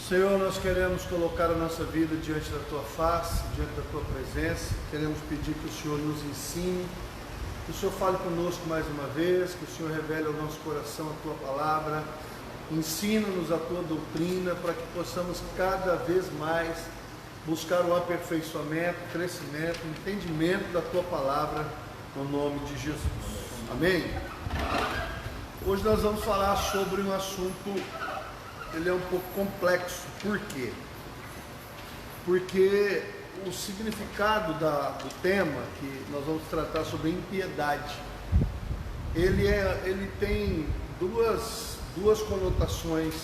Senhor, nós queremos colocar a nossa vida diante da Tua face, diante da Tua presença. Queremos pedir que o Senhor nos ensine, que o Senhor fale conosco mais uma vez, que o Senhor revele ao nosso coração a Tua palavra. Ensina-nos a Tua doutrina para que possamos cada vez mais buscar o aperfeiçoamento, o crescimento, o entendimento da Tua palavra, no nome de Jesus. Amém? Hoje nós vamos falar sobre um assunto, ele é um pouco complexo. Por quê? Porque o significado do tema que nós vamos tratar sobre impiedade, ele tem duas conotações,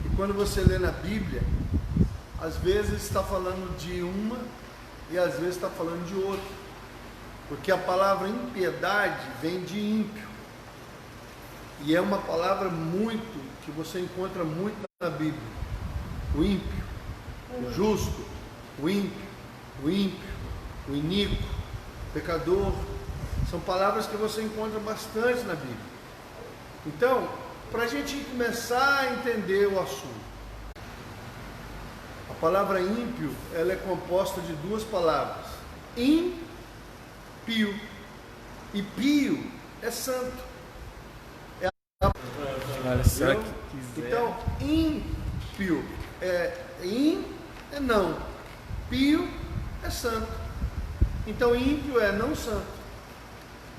e quando você lê na Bíblia, às vezes está falando de uma e às vezes está falando de outra, porque a palavra impiedade vem de ímpio, e é uma palavra que você encontra muito na Bíblia. O ímpio, o justo, o ímpio, o iníquo, o pecador, são palavras que você encontra bastante na Bíblia. Então, para a gente começar a entender o assunto, a palavra ímpio, ela é composta de duas palavras: impio, e pio é santo. Olha só que quiser. Então, ímpio é não, pio é santo. Então, ímpio é não santo.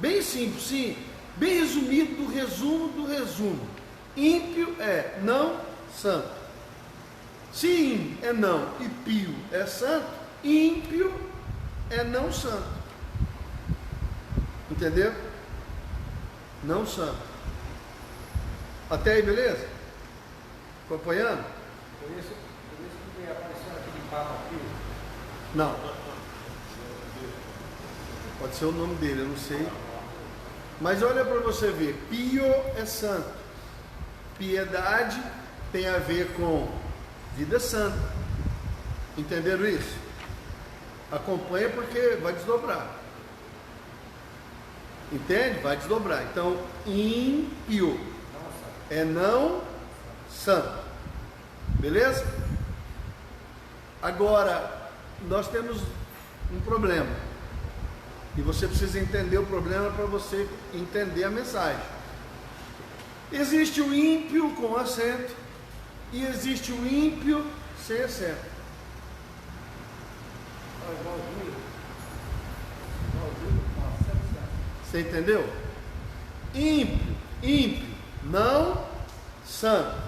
Bem simples, sim, bem resumido do resumo do resumo. Ímpio é não santo. Se im é não e pio é santo, ímpio é não santo. Entendeu? Não santo. Até aí, beleza? Acompanhando? Por isso que apareceu aquele Papa aqui. Não. Pode ser o nome dele, eu não sei. Mas olha para você ver. Pio é santo. Piedade tem a ver com vida santa. Entenderam isso? Acompanha porque vai desdobrar. Entende? Vai desdobrar. Então, ímpio é não santo. Beleza? Agora, nós temos um problema. E você precisa entender o problema para você entender a mensagem. Existe o ímpio com acento e existe o ímpio sem acento. Você entendeu? Ímpio, não santo.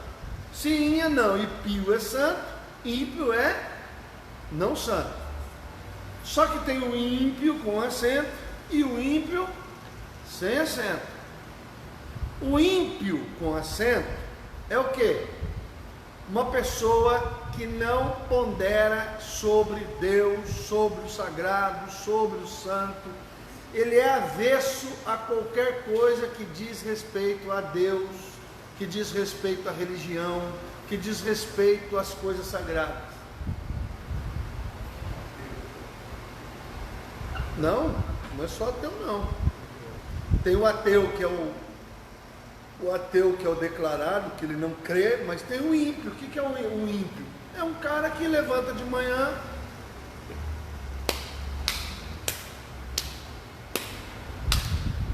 Se in é não e pio é santo, ímpio é não santo. Só que tem o ímpio com acento e o ímpio sem acento. O ímpio com acento é o quê? Uma pessoa que não pondera sobre Deus, sobre o sagrado, sobre o santo. Ele é avesso a qualquer coisa que diz respeito a Deus, que diz respeito à religião, que diz respeito às coisas sagradas. Não é só ateu não. Tem o ateu que é o ateu que é o declarado, que ele não crê, mas tem o ímpio. O que é um ímpio? É um cara que levanta de manhã,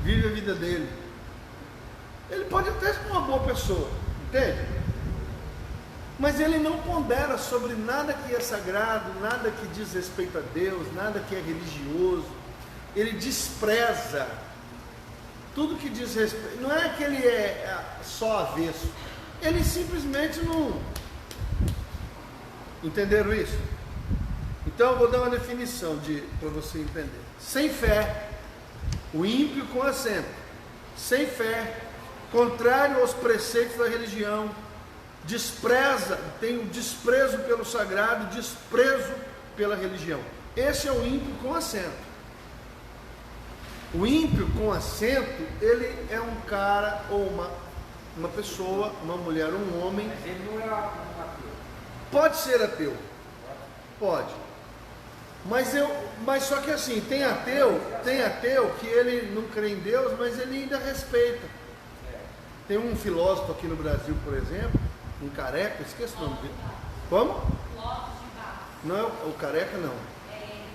vive a vida dele. Ele pode até ser uma boa pessoa, entende? Mas ele não pondera sobre nada que é sagrado, nada que diz respeito a Deus, nada que é religioso. Ele despreza tudo que diz respeito. Não é que ele é só avesso, ele simplesmente não. Entenderam isso? Então eu vou dar uma definição para você entender. Sem fé, o ímpio com acento, sem fé, contrário aos preceitos da religião, despreza, tem um desprezo pelo sagrado, desprezo pela religião. Esse é o ímpio com acento. O ímpio com acento, ele é um cara ou uma pessoa, uma mulher ou um homem. Mas ele não é um ateu. Pode ser ateu, pode. Mas só que assim, tem ateu que ele não crê em Deus, mas ele ainda respeita. Tem um filósofo aqui no Brasil, por exemplo, Um careca, esqueci o nome dele. Como? Não é o careca, não.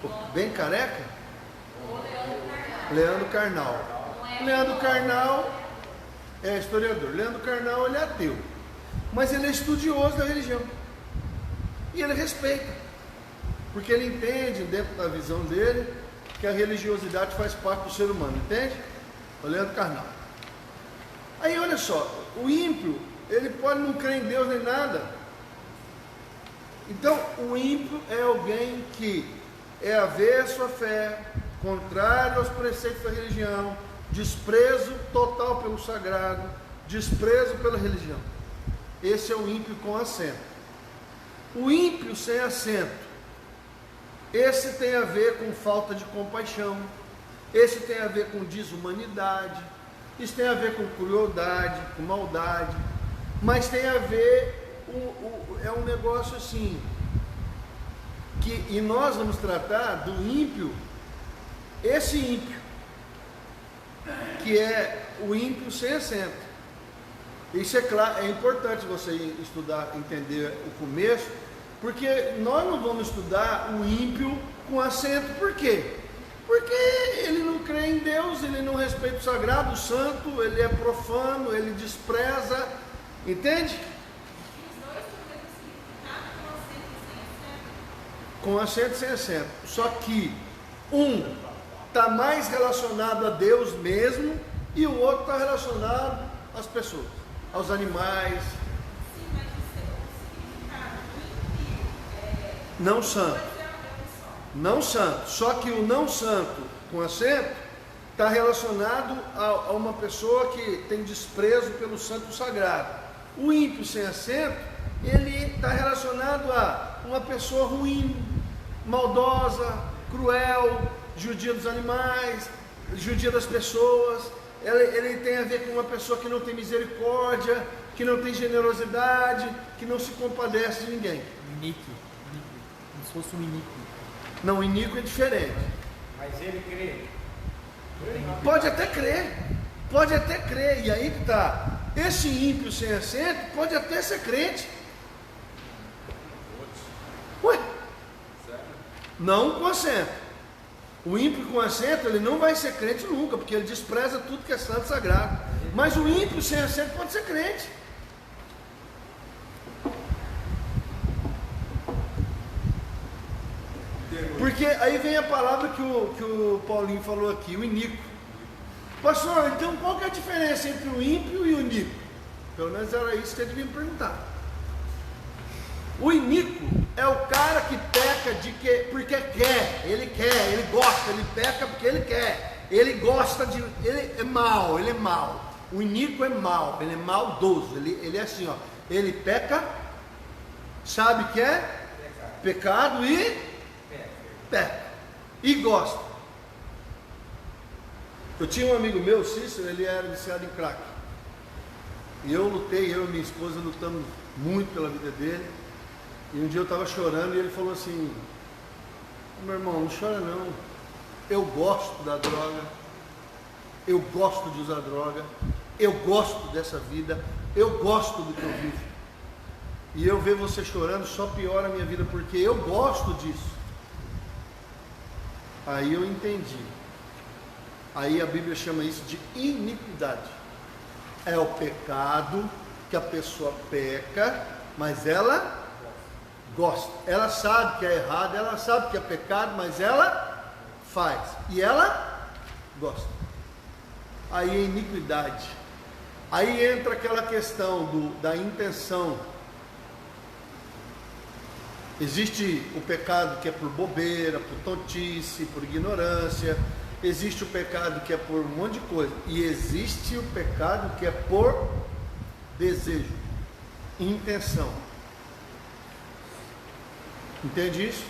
O bem careca? Leandro Carnal. Leandro Carnal é historiador. Leandro Carnal, ele é ateu. Mas ele é estudioso da religião. E ele respeita. Porque ele entende, dentro da visão dele, que a religiosidade faz parte do ser humano. Entende? O Leandro Carnal. Aí olha só, o ímpio, ele pode não crer em Deus nem nada. Então, o ímpio é alguém que é avesso à fé, contrário aos preceitos da religião, desprezo total pelo sagrado, desprezo pela religião. Esse é o ímpio com acento. O ímpio sem acento, esse tem a ver com falta de compaixão, esse tem a ver com desumanidade, isso tem a ver com crueldade, com maldade, mas tem a ver, é um negócio assim, e nós vamos tratar do ímpio, esse ímpio, que é o ímpio sem acento. Isso é claro, é importante você estudar, entender o começo, porque nós não vamos estudar o ímpio com acento. Por quê? Porque ele não crê em Deus, ele não respeita o sagrado, o santo, ele é profano, ele despreza, entende? Com acento e sem acento. Só que um está mais relacionado a Deus mesmo e o outro está relacionado às pessoas, aos animais. Sim, mas o significado Não santo. Não santo. Só que o não santo com acento está relacionado a uma pessoa que tem desprezo pelo santo sagrado. O ímpio sem acento, ele está relacionado a uma pessoa ruim, maldosa, cruel, judia dos animais, judia das pessoas. Ele tem a ver com uma pessoa que não tem misericórdia, que não tem generosidade, que não se compadece de ninguém. Iníquo. Como se fosse um iníquo. Não, iníquo é diferente. Mas ele crê. Pode até crer, e aí que está. Esse ímpio sem acento pode até ser crente. Ué? Não com acento. O ímpio com acento, ele não vai ser crente nunca, porque ele despreza tudo que é santo e sagrado. Mas o ímpio sem acento pode ser crente. Porque aí vem a palavra que o Paulinho falou aqui, o iníquo. Pastor, então qual que é a diferença entre o ímpio e o iníquo? Pelo menos era isso que ele devia me perguntar. O iníquo é o cara que peca porque quer, ele gosta, ele peca porque ele quer, ele gosta de, ele é mau. O iníquo é mau, ele é maldoso, ele é assim, ó, ele peca, sabe que é pecado e peca, e gosta. Eu tinha um amigo meu, Cícero, ele era viciado em crack, e eu e minha esposa lutamos muito pela vida dele. E um dia eu estava chorando e ele falou assim: meu irmão, não chora não, eu gosto da droga, eu gosto de usar droga, eu gosto dessa vida, eu gosto do que eu vivo, e eu ver você chorando só piora a minha vida, porque eu gosto disso. Aí eu entendi. Aí a Bíblia chama isso de iniquidade. É o pecado que a pessoa peca, mas ela gosta. Ela sabe que é errado, ela sabe que é pecado, mas ela faz. E ela gosta. Aí é iniquidade. Aí entra aquela questão da intenção. Existe o pecado que é por bobeira, por tontice, por ignorância. Existe o pecado que é por um monte de coisa. E existe o pecado que é por desejo, intenção. Entende isso?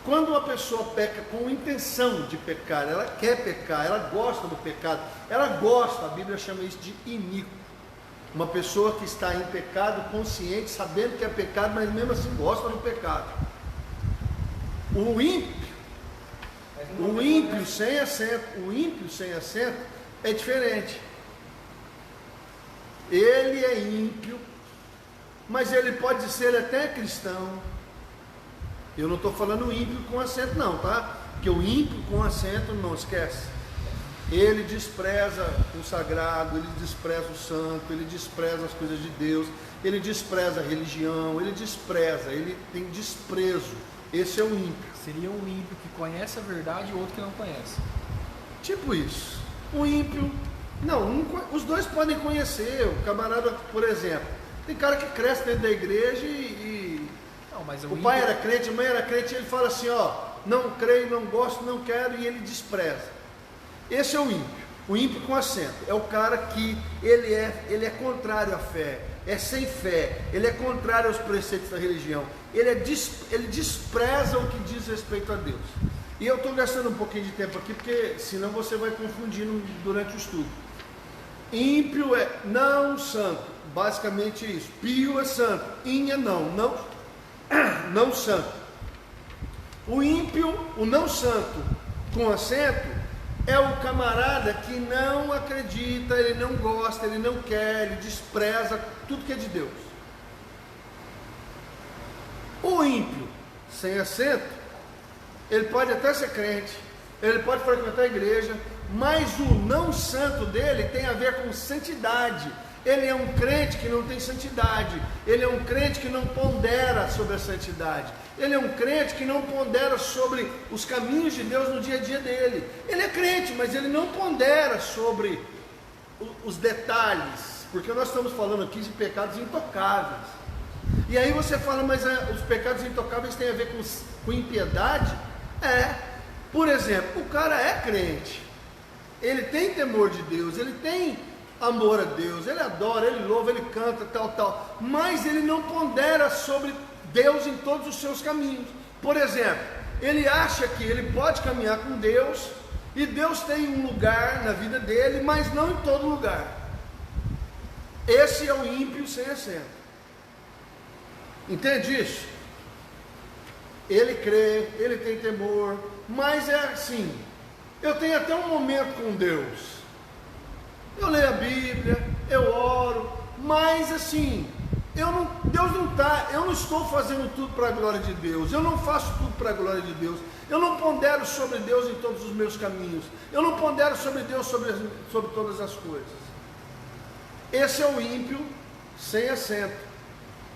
Quando uma pessoa peca com intenção de pecar, ela quer pecar, ela gosta do pecado, ela gosta, a Bíblia chama isso de iníquo. Uma pessoa que está em pecado consciente, sabendo que é pecado, mas mesmo assim gosta do pecado. O ímpio sem acento é diferente. Ele é ímpio, mas ele pode ser até cristão. Eu não estou falando ímpio com acento não, tá? Porque o ímpio com acento, não esquece. Ele despreza o sagrado, ele despreza o santo, ele despreza as coisas de Deus, ele despreza a religião, ele tem desprezo. Esse é o ímpio. Seria um ímpio que conhece a verdade e outro que não conhece. Tipo isso. O ímpio, os dois podem conhecer. O camarada, por exemplo, tem cara que cresce dentro da igreja Não, mas o pai era crente, a mãe era crente, e ele fala assim, ó, não creio, não gosto, não quero, e ele despreza. Esse é o ímpio. O ímpio com acento. É o cara que ele é contrário à fé, é sem fé, ele é contrário aos preceitos da religião, ele despreza o que diz respeito a Deus. E eu estou gastando um pouquinho de tempo aqui, porque senão você vai confundindo durante o estudo. Ímpio é não santo, basicamente isso. Pio é santo, in é não santo. O ímpio, o não santo com acento, é o camarada que não acredita, ele não gosta, ele não quer, ele despreza tudo que é de Deus. O ímpio sem acento, ele pode até ser crente, ele pode frequentar a igreja, mas o não santo dele tem a ver com santidade. Ele é um crente que não tem santidade, ele é um crente que não pondera sobre a santidade, ele é um crente que não pondera sobre os caminhos de Deus no dia a dia dele. Ele é crente, mas ele não pondera sobre os detalhes, porque nós estamos falando aqui de pecados intocáveis. E aí você fala, mas os pecados intocáveis têm a ver com impiedade? Por exemplo, o cara é crente, ele tem temor de Deus, ele tem amor a Deus, ele adora, ele louva, ele canta, tal, mas ele não pondera sobre Deus em todos os seus caminhos. Por exemplo, ele acha que ele pode caminhar com Deus, e Deus tem um lugar na vida dele, mas não em todo lugar. Esse é o ímpio sem acento. Entende isso? Ele crê, ele tem temor, mas é assim, eu tenho até um momento com Deus, eu leio a Bíblia, eu oro, mas assim, eu não estou fazendo tudo para a glória de Deus, eu não faço tudo para a glória de Deus, eu não pondero sobre Deus em todos os meus caminhos, eu não pondero sobre Deus sobre todas as coisas. Esse é o ímpio sem acento,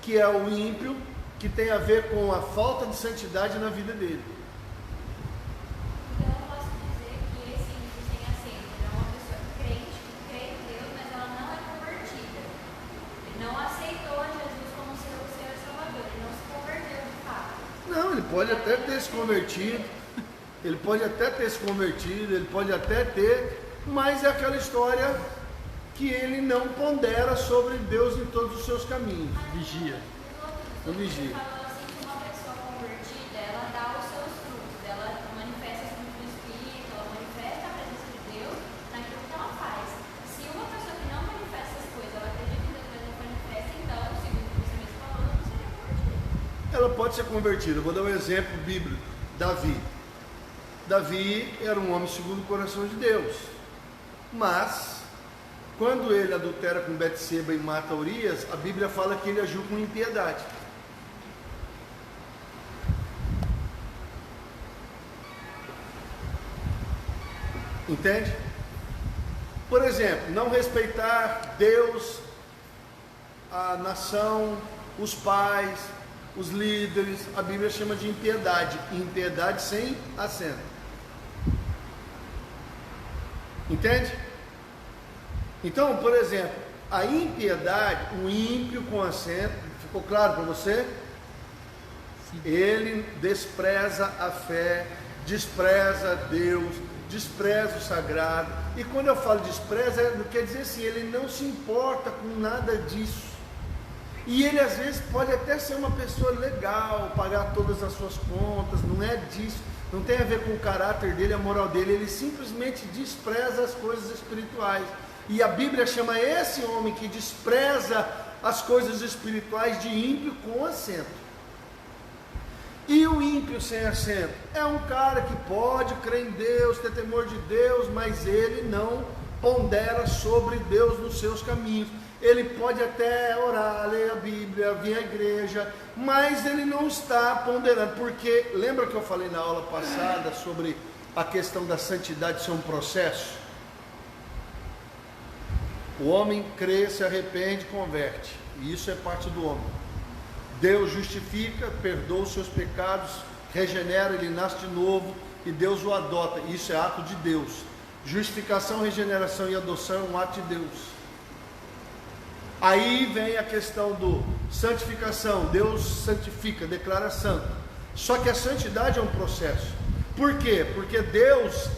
que é o ímpio que tem a ver com a falta de santidade na vida dele. Então eu posso dizer que esse ímpio sem acento é uma pessoa crente, que crê em Deus, mas ela não é convertida. Ele não aceitou Jesus como seu Senhor e Salvador, ele não se converteu de fato. Não, ele pode até ter se convertido, ele pode até ter, mas é aquela história que ele não pondera sobre Deus em todos os seus caminhos. Vigia. Eu vigia. Ele falou assim que uma pessoa convertida, ela dá os seus frutos, ela manifesta os frutos do Espírito, ela manifesta a presença de Deus naquilo que ela faz. Se uma pessoa que não manifesta as coisas, ela acredita em Deus, mas não manifesta, então, segundo o que você mesmo falou, ela não seria convertida. Ela pode ser convertida. Eu vou dar um exemplo bíblico. Davi era um homem segundo o coração de Deus, mas quando ele adultera com Betseba e mata Urias, a Bíblia fala que ele agiu com impiedade. Entende? Por exemplo, não respeitar Deus, a nação, os pais, os líderes, a Bíblia chama de impiedade. Impiedade sem acento. Entende? Então, por exemplo, a impiedade, o ímpio com acento, ficou claro para você? Sim. Ele despreza a fé, despreza Deus, despreza o sagrado. E quando eu falo despreza, quer dizer assim, ele não se importa com nada disso. E ele às vezes pode até ser uma pessoa legal, pagar todas as suas contas, não é disso, não tem a ver com o caráter dele, a moral dele, ele simplesmente despreza as coisas espirituais. E a Bíblia chama esse homem que despreza as coisas espirituais de ímpio com acento. E o ímpio sem acento é um cara que pode crer em Deus, ter temor de Deus, mas ele não pondera sobre Deus nos seus caminhos. ele pode até orar, ler a Bíblia, vir à igreja, mas ele não está ponderando, porque lembra que eu falei na aula passada sobre a questão da santidade ser um processo? O homem crê, se arrepende, converte, e isso é parte do homem. Deus justifica, perdoa os seus pecados, regenera, ele nasce de novo e Deus o adota, isso é ato de Deus. Justificação, regeneração e adoção é um ato de Deus. Aí vem a questão do santificação, Deus santifica, declara santo. Só que a santidade é um processo. Por quê? Porque Deus,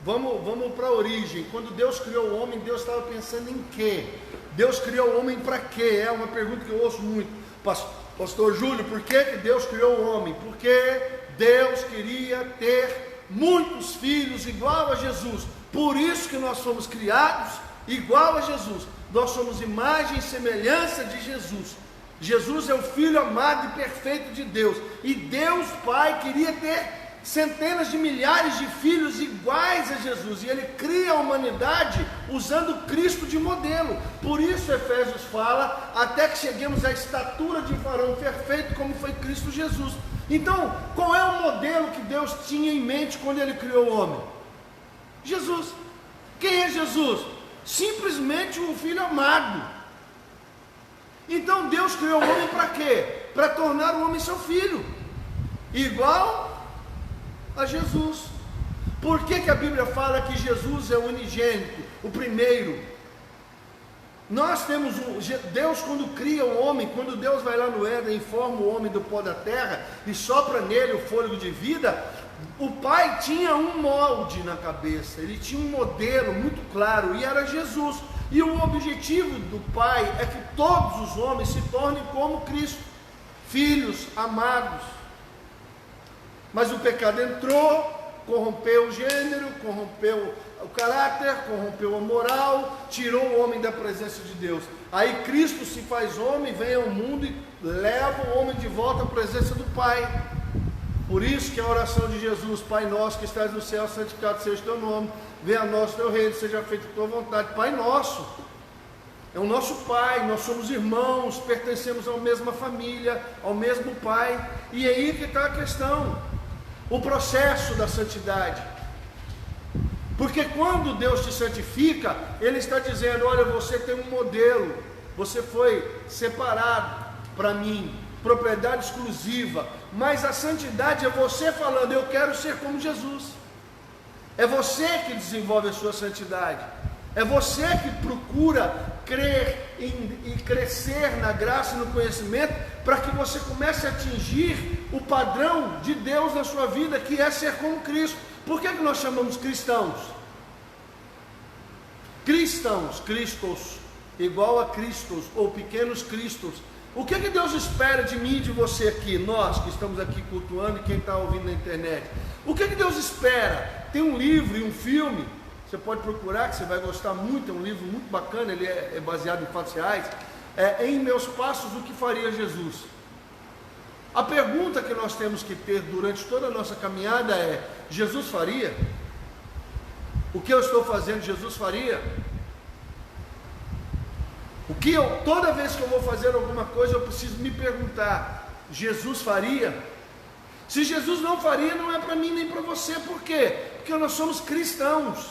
vamos para a origem. Quando Deus criou o homem, Deus estava pensando em quê? Deus criou o homem para quê? É uma pergunta que eu ouço muito. Pastor Júlio, por que Deus criou o homem? Porque Deus queria ter muitos filhos igual a Jesus. Por isso que nós fomos criados igual a Jesus. Nós somos imagem e semelhança de Jesus. Jesus é o Filho amado e perfeito de Deus. E Deus Pai queria ter centenas de milhares de filhos iguais a Jesus. E Ele cria a humanidade usando Cristo de modelo. Por isso Efésios fala, até que cheguemos à estatura de varão perfeito, como foi Cristo Jesus. Então, qual é o modelo que Deus tinha em mente quando Ele criou o homem? Jesus. Quem é Jesus? Simplesmente o Filho amado. Então Deus criou o homem para quê? Para tornar o homem seu filho, igual a Jesus. Por que a Bíblia fala que Jesus é o unigênito, o primeiro? Nós temos Deus, quando cria o homem, quando Deus vai lá no Éden e forma o homem do pó da terra e sopra nele o fôlego de vida, o Pai tinha um molde na cabeça, ele tinha um modelo muito claro, e era Jesus. E o objetivo do Pai é que todos os homens se tornem como Cristo, filhos amados. Mas o pecado entrou, corrompeu o gênero, corrompeu o caráter, corrompeu a moral, tirou o homem da presença de Deus. Aí Cristo se faz homem, vem ao mundo e leva o homem de volta à presença do Pai. Por isso que a oração de Jesus: Pai nosso que estás no céu, santificado seja o teu nome, venha a nós o teu reino, seja feita a tua vontade. Pai nosso, é o nosso Pai, nós somos irmãos, pertencemos à mesma família, ao mesmo Pai. E é aí que está a questão, o processo da santidade. Porque quando Deus te santifica, Ele está dizendo: olha, você tem um modelo, você foi separado para mim, propriedade exclusiva. Mas a santidade é você falando: eu quero ser como Jesus. É você que desenvolve a sua santidade. É você que procura crer e crescer na graça e no conhecimento, para que você comece a atingir o padrão de Deus na sua vida, que é ser como Cristo. Por que nós chamamos cristãos? Cristãos, Cristos, igual a Cristos, ou pequenos Cristos. O que Deus espera de mim e de você aqui, nós que estamos aqui cultuando e quem está ouvindo na internet? O que Deus espera? Tem um livro e um filme, você pode procurar, que você vai gostar muito, é um livro muito bacana, ele é baseado em fatos reais, Em Meus Passos, o que faria Jesus? A pergunta que nós temos que ter durante toda a nossa caminhada é: Jesus faria? O que eu estou fazendo, Jesus faria? Toda vez que eu vou fazer alguma coisa, eu preciso me perguntar: Jesus faria? Se Jesus não faria, não é para mim nem para você. Por quê? Porque nós somos cristãos.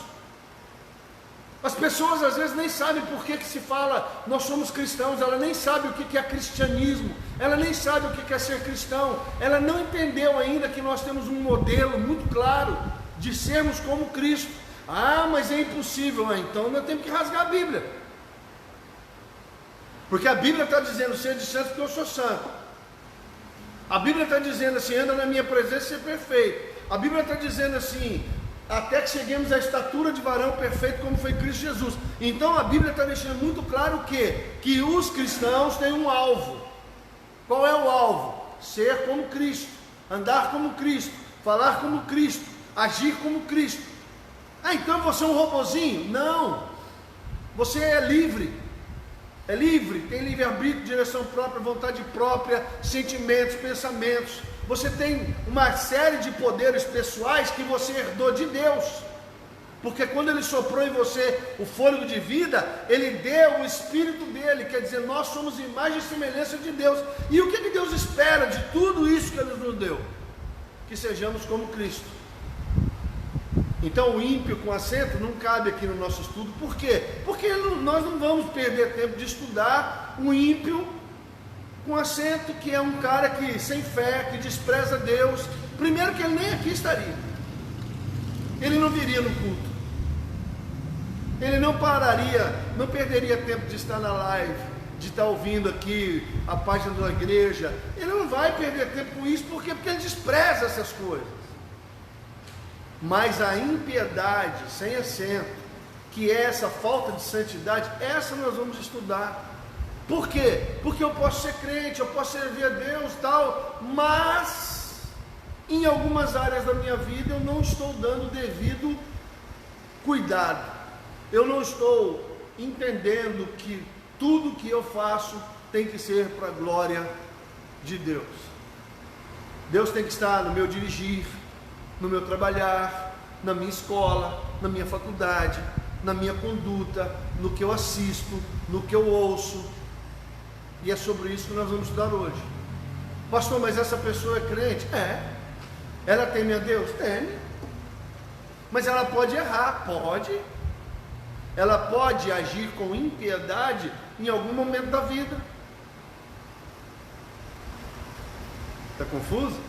As pessoas às vezes nem sabem por que se fala nós somos cristãos. Ela nem sabe o que é cristianismo, ela nem sabe o que é ser cristão. Ela não entendeu ainda que nós temos um modelo muito claro de sermos como Cristo. Ah, mas é impossível. Então nós temos que rasgar a Bíblia, porque a Bíblia está dizendo: seja de santo porque eu sou santo. A Bíblia está dizendo assim: anda na minha presença e ser perfeito. A Bíblia está dizendo assim: até que cheguemos à estatura de varão perfeito, como foi Cristo Jesus. Então a Bíblia está deixando muito claro o quê? Que os cristãos têm um alvo. Qual é o alvo? Ser como Cristo, andar como Cristo, falar como Cristo, agir como Cristo. Ah, então você é um robozinho? Não, você é livre. É livre, tem livre-arbítrio, direção própria, vontade própria, sentimentos, pensamentos. Você tem uma série de poderes pessoais que você herdou de Deus. Porque quando Ele soprou em você o fôlego de vida, Ele deu o Espírito dEle, quer dizer, nós somos imagem e semelhança de Deus. E o que Deus espera de tudo isso que Ele nos deu? Que sejamos como Cristo. Então o ímpio com assento não cabe aqui no nosso estudo. Por quê? Porque nós não vamos perder tempo de estudar um ímpio com assento, que é um cara que sem fé, que despreza Deus. Primeiro que ele nem aqui estaria. Ele não viria no culto. Ele não pararia, não perderia tempo de estar na live, de estar ouvindo aqui a página da igreja. Ele não vai perder tempo com isso, porque ele despreza essas coisas. Mas a impiedade sem assento, que é essa falta de santidade, essa nós vamos estudar. Por quê? Porque eu posso ser crente, eu posso servir a Deus, tal, mas em algumas áreas da minha vida eu não estou dando devido cuidado. Eu não estou entendendo que tudo que eu faço tem que ser para a glória de Deus. Deus tem que estar no meu dirigir, no meu trabalhar, na minha escola, na minha faculdade, na minha conduta, no que eu assisto, no que eu ouço. E é sobre isso que nós vamos estudar hoje. Pastor, mas essa pessoa é crente? É. Ela teme a Deus? Teme. Mas ela pode errar? Pode. Ela pode agir com impiedade em algum momento da vida. Está confuso?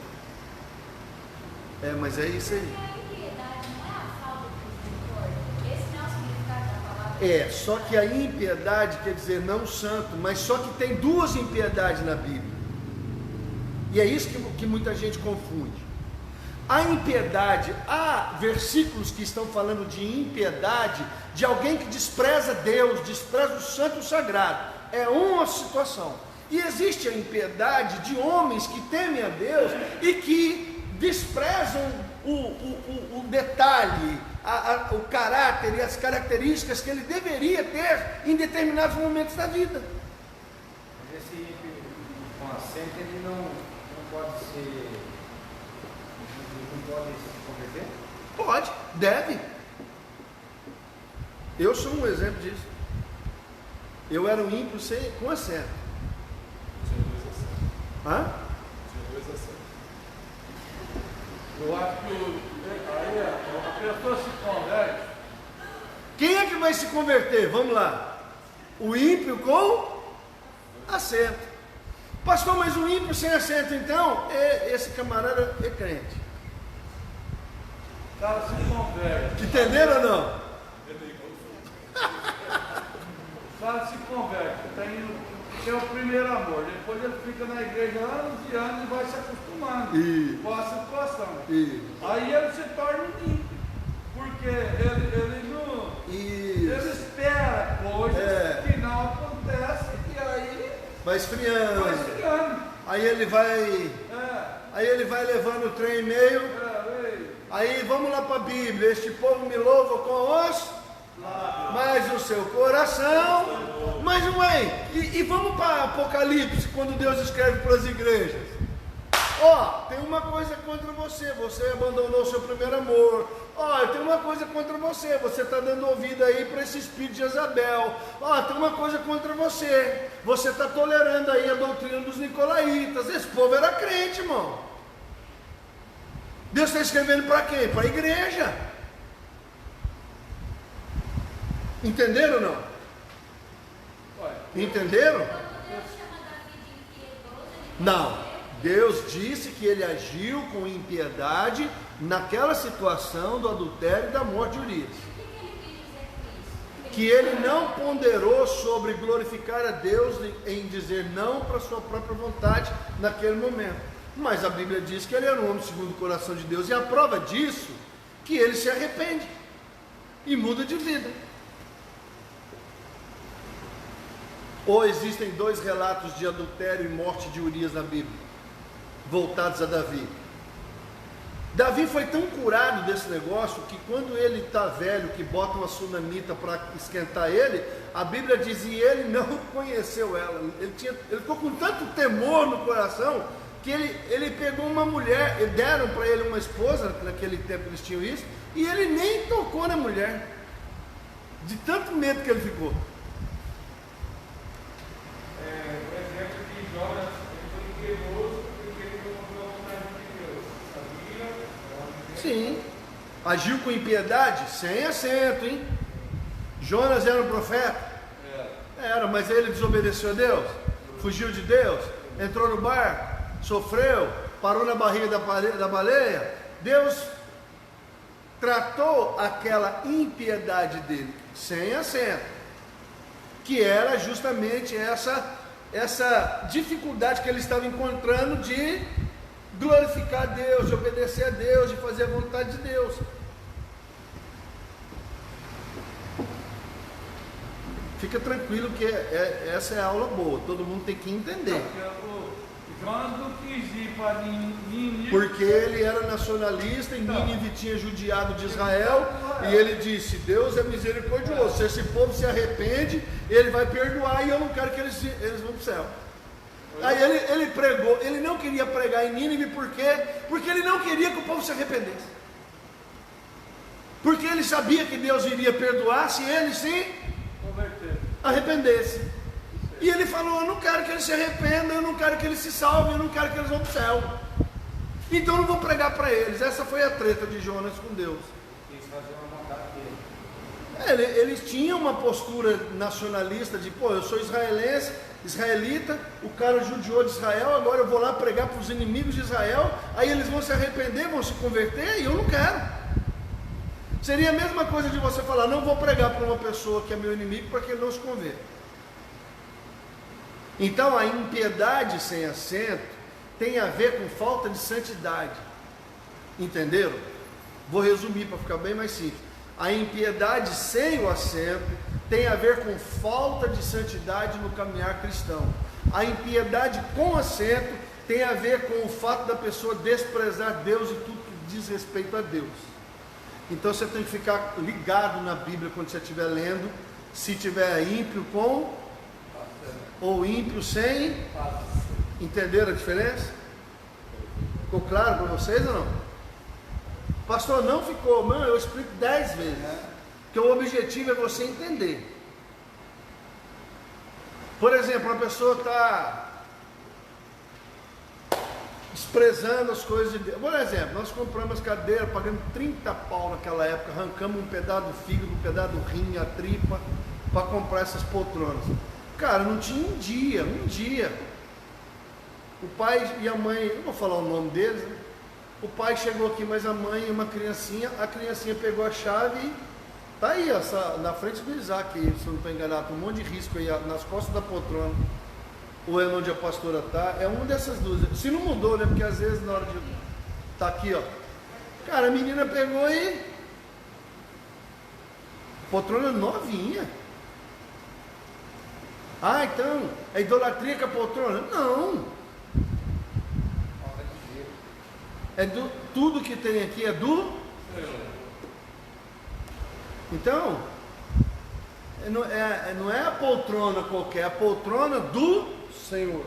É, mas é isso aí. É, só que a impiedade quer dizer não santo, mas só que tem duas impiedades na Bíblia. E é isso que muita gente confunde. A impiedade, há versículos que estão falando de impiedade, de alguém que despreza Deus, despreza o santo e o sagrado. É uma situação. E existe a impiedade de homens que temem a Deus e que desprezam o detalhe, o caráter e as características que ele deveria ter em determinados momentos da vida. Mas esse ímpio com assento, ele não pode ser, não pode se converter? Pode, deve. Eu sou um exemplo disso. Eu era um ímpio com assento. Hã? Eu acho que aí a pessoa se converte. Quem é que vai se converter? Vamos lá. O ímpio com assento. Pastor, mas o ímpio sem assento, então, esse camarada é crente. O cara se converte. Entenderam ou não? O cara se converte. Tem o primeiro amor. Depois ele fica na igreja anos e anos e vai se acostumando com a situação. Aí ele se torna um ímpio. Porque ele não. Ele espera coisas que não acontecem e aí vai esfriando. Aí ele vai levando o trem meio. Aí vamos lá para a Bíblia. Este povo me louva com os mas o seu coração. Mas não é. E vamos para Apocalipse, quando Deus escreve para as igrejas. Tem uma coisa contra você. Você abandonou o seu primeiro amor. Tem uma coisa contra você. Você está dando ouvido aí para esse espírito de Jezabel. Tem uma coisa contra você. Você está tolerando aí a doutrina dos nicolaítas. Esse povo era crente, irmão. Deus está escrevendo para quem? Para a igreja. Entenderam ou não? Entenderam? Não. Deus disse que ele agiu com impiedade naquela situação do adultério e da morte de Urias. Que ele não ponderou sobre glorificar a Deus em dizer não para a sua própria vontade naquele momento. Mas a Bíblia diz que ele era um homem segundo o coração de Deus. E a prova disso, que ele se arrepende e muda de vida. Ou existem dois relatos de adultério e morte de Urias na Bíblia, voltados a Davi. Davi foi tão curado desse negócio que quando ele está velho, que bota uma sunamita para esquentar ele, a Bíblia diz, e ele não conheceu ela. Ele ficou com tanto temor no coração que ele pegou uma mulher, deram para ele uma esposa, naquele tempo eles tinham isso, E ele nem tocou na mulher, de tanto medo que ele ficou. O exemplo de Jonas, ele foi piedoso porque ele não cumpriu a vontade de Deus. Sabia? Sim. Agiu com impiedade? Sem acento, hein? Jonas era um profeta? Era, mas ele desobedeceu a Deus? Fugiu de Deus? Entrou no barco? Sofreu? Parou na barriga da baleia? Deus tratou aquela impiedade dele sem acento, que era justamente essa dificuldade que ele estava encontrando de glorificar a Deus, de obedecer a Deus, de fazer a vontade de Deus. Fica tranquilo que essa é a aula boa, todo mundo tem que entender. Jonas não quis ir para Nínive. Porque ele era nacionalista e Nínive tinha judiado de Israel. E ele disse, Deus é misericordioso, se esse povo se arrepende, ele vai perdoar e eu não quero que eles vão para o céu. Aí ele pregou, ele não queria pregar em Nínive, por quê? Porque ele não queria que o povo se arrependesse. Porque ele sabia que Deus iria perdoar se ele se arrependesse. E ele falou, eu não quero que eles se arrependam, eu não quero que eles se salvem, eu não quero que eles vão para o céu. Então eu não vou pregar para eles. Essa foi a treta de Jonas com Deus. Quis fazer uma vontade dele. Eles tinham uma postura nacionalista de, eu sou israelita, o cara judiou de Israel, agora eu vou lá pregar para os inimigos de Israel, aí eles vão se arrepender, vão se converter, e eu não quero. Seria a mesma coisa de você falar, não vou pregar para uma pessoa que é meu inimigo para que ele não se converta. Então a impiedade sem acento tem a ver com falta de santidade. Entenderam? Vou resumir para ficar bem mais simples. A impiedade sem o acento tem a ver com falta de santidade no caminhar cristão. A impiedade com acento tem a ver com o fato da pessoa desprezar Deus e tudo que diz respeito a Deus. Então você tem que ficar ligado na Bíblia quando você estiver lendo, se tiver ímpio com ou ímpio sem. Entenderam a diferença? Ficou claro para vocês ou não? Pastor, não ficou. Mano, eu explico 10 vezes. Porque o objetivo é você entender. Por exemplo, uma pessoa está desprezando as coisas de Deus. Por exemplo, nós compramos cadeira, pagamos 30 pau naquela época, arrancamos um pedaço do fígado, um pedaço do rim, a tripa, para comprar essas poltronas. Cara, não tinha um dia. O pai e a mãe, não vou falar o nome deles, né? O pai chegou aqui, mas a mãe e uma criancinha, a criancinha pegou a chave e tá aí, ó, na frente do Isaac, se eu não estou enganado, um monte de risco aí, nas costas da poltrona, ou é onde a pastora tá, é uma dessas duas. Se não mudou, né? Porque às vezes na hora de tá aqui, ó. Cara, a menina pegou e poltrona novinha. Ah, então, é idolatria com a poltrona? Não. Tudo que tem aqui é do Senhor. Então, não é a poltrona qualquer, é a poltrona do Senhor.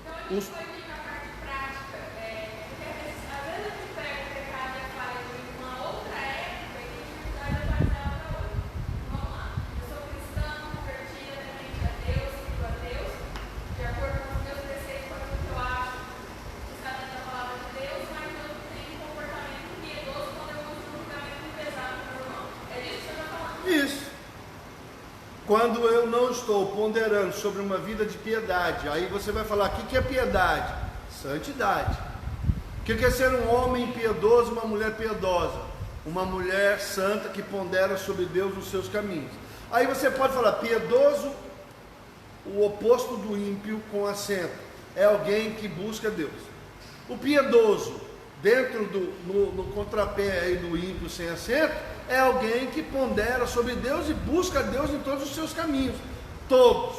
Então, a gente foi vir na parte prática, porque às vezes a gente pega o pecado e a falha de uma outra época e a gente vai atualizar para outra. Vamos lá. Eu sou cristã, convertida, temente a Deus, sirvo a Deus, de acordo com os meus preceitos, com aquilo que eu acho que está dentro da palavra de Deus, mas eu tenho um comportamento piedoso quando eu uso um julgamento pesado para o meu irmão. É disso que você está falando? Isso. Quando eu não estou ponderando sobre uma vida de piedade, aí você vai falar, o que é piedade? Santidade. O que é ser um homem piedoso, uma mulher piedosa? Uma mulher santa que pondera sobre Deus os seus caminhos. Aí você pode falar, piedoso, o oposto do ímpio com acento, é alguém que busca Deus. O piedoso, dentro no contrapé aí do ímpio sem acento, é alguém que pondera sobre Deus e busca Deus em todos os seus caminhos. Todos.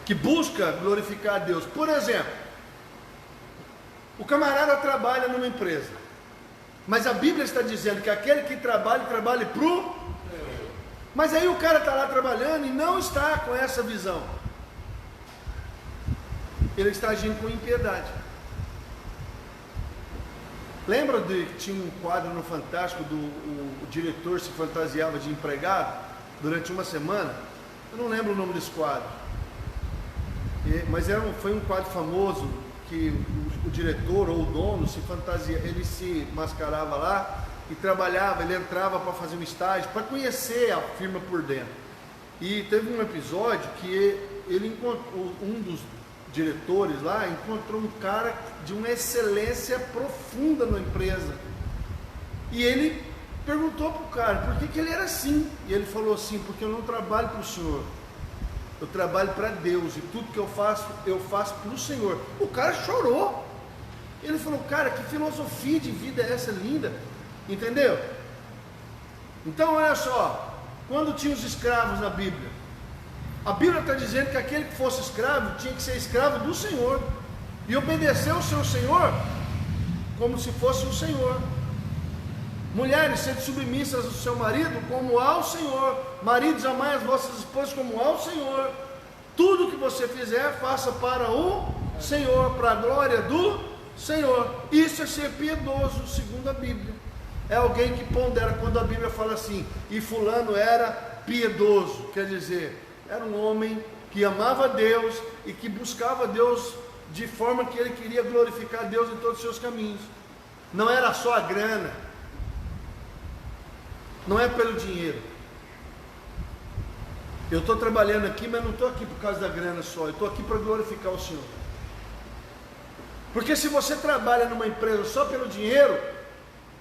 Que busca glorificar a Deus. Por exemplo, o camarada trabalha numa empresa, mas a Bíblia está dizendo que aquele que trabalha para o... Mas aí o cara está lá trabalhando e não está com essa visão. Ele está agindo com impiedade. Lembra de que tinha um quadro no Fantástico do o diretor se fantasiava de empregado durante uma semana? Eu não lembro o nome desse quadro. Mas foi um quadro famoso que o diretor ou o dono se fantasia, ele se mascarava lá e trabalhava, ele entrava para fazer um estágio, para conhecer a firma por dentro. E teve um episódio que ele encontrou, um dos diretores lá encontrou um cara de uma excelência profunda na empresa. E ele perguntou para o cara por que ele era assim. E ele falou assim: porque eu não trabalho para o senhor, eu trabalho para Deus, e tudo que eu faço para o Senhor. O cara chorou. Ele falou: cara, que filosofia de vida é essa linda? Entendeu? Então olha só, quando tinha os escravos na Bíblia, a Bíblia está dizendo que aquele que fosse escravo tinha que ser escravo do Senhor e obedecer ao seu Senhor como se fosse o Senhor. Mulheres, sede submissas ao seu marido como ao Senhor. Maridos, amai as vossas esposas como ao Senhor. Tudo que você fizer, faça para o Senhor, para a glória do Senhor. Isso é ser piedoso, segundo a Bíblia. É alguém que pondera. Quando a Bíblia fala assim, e fulano era piedoso, quer dizer, era um homem que amava Deus e que buscava Deus de forma que ele queria glorificar Deus em todos os seus caminhos. Não era só a grana, não é pelo dinheiro. Eu estou trabalhando aqui, mas não estou aqui por causa da grana só, eu estou aqui para glorificar o Senhor. Porque se você trabalha numa empresa só pelo dinheiro,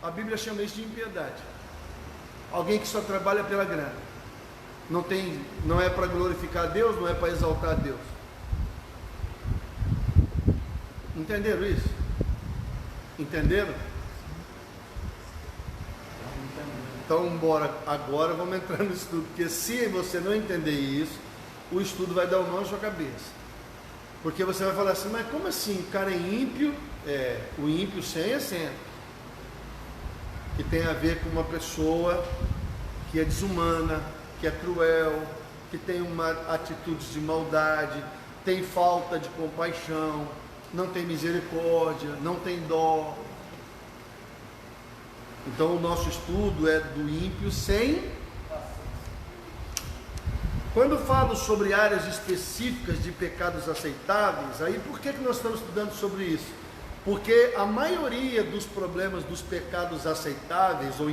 a Bíblia chama isso de impiedade. Alguém que só trabalha pela grana, não é para glorificar a Deus, não é para exaltar a Deus. Entenderam isso? Entenderam? Então, agora vamos entrar no estudo, porque se você não entender isso, o estudo vai dar um nó na sua cabeça. Porque você vai falar assim: mas como assim? O cara é ímpio? O ímpio sem acento, que tem a ver com uma pessoa que é desumana, que é cruel, que tem atitudes de maldade, tem falta de compaixão, não tem misericórdia, não tem dó. Então o nosso estudo é do ímpio sem. Quando falo sobre áreas específicas de pecados aceitáveis, aí por que nós estamos estudando sobre isso? Porque a maioria dos problemas dos pecados aceitáveis ou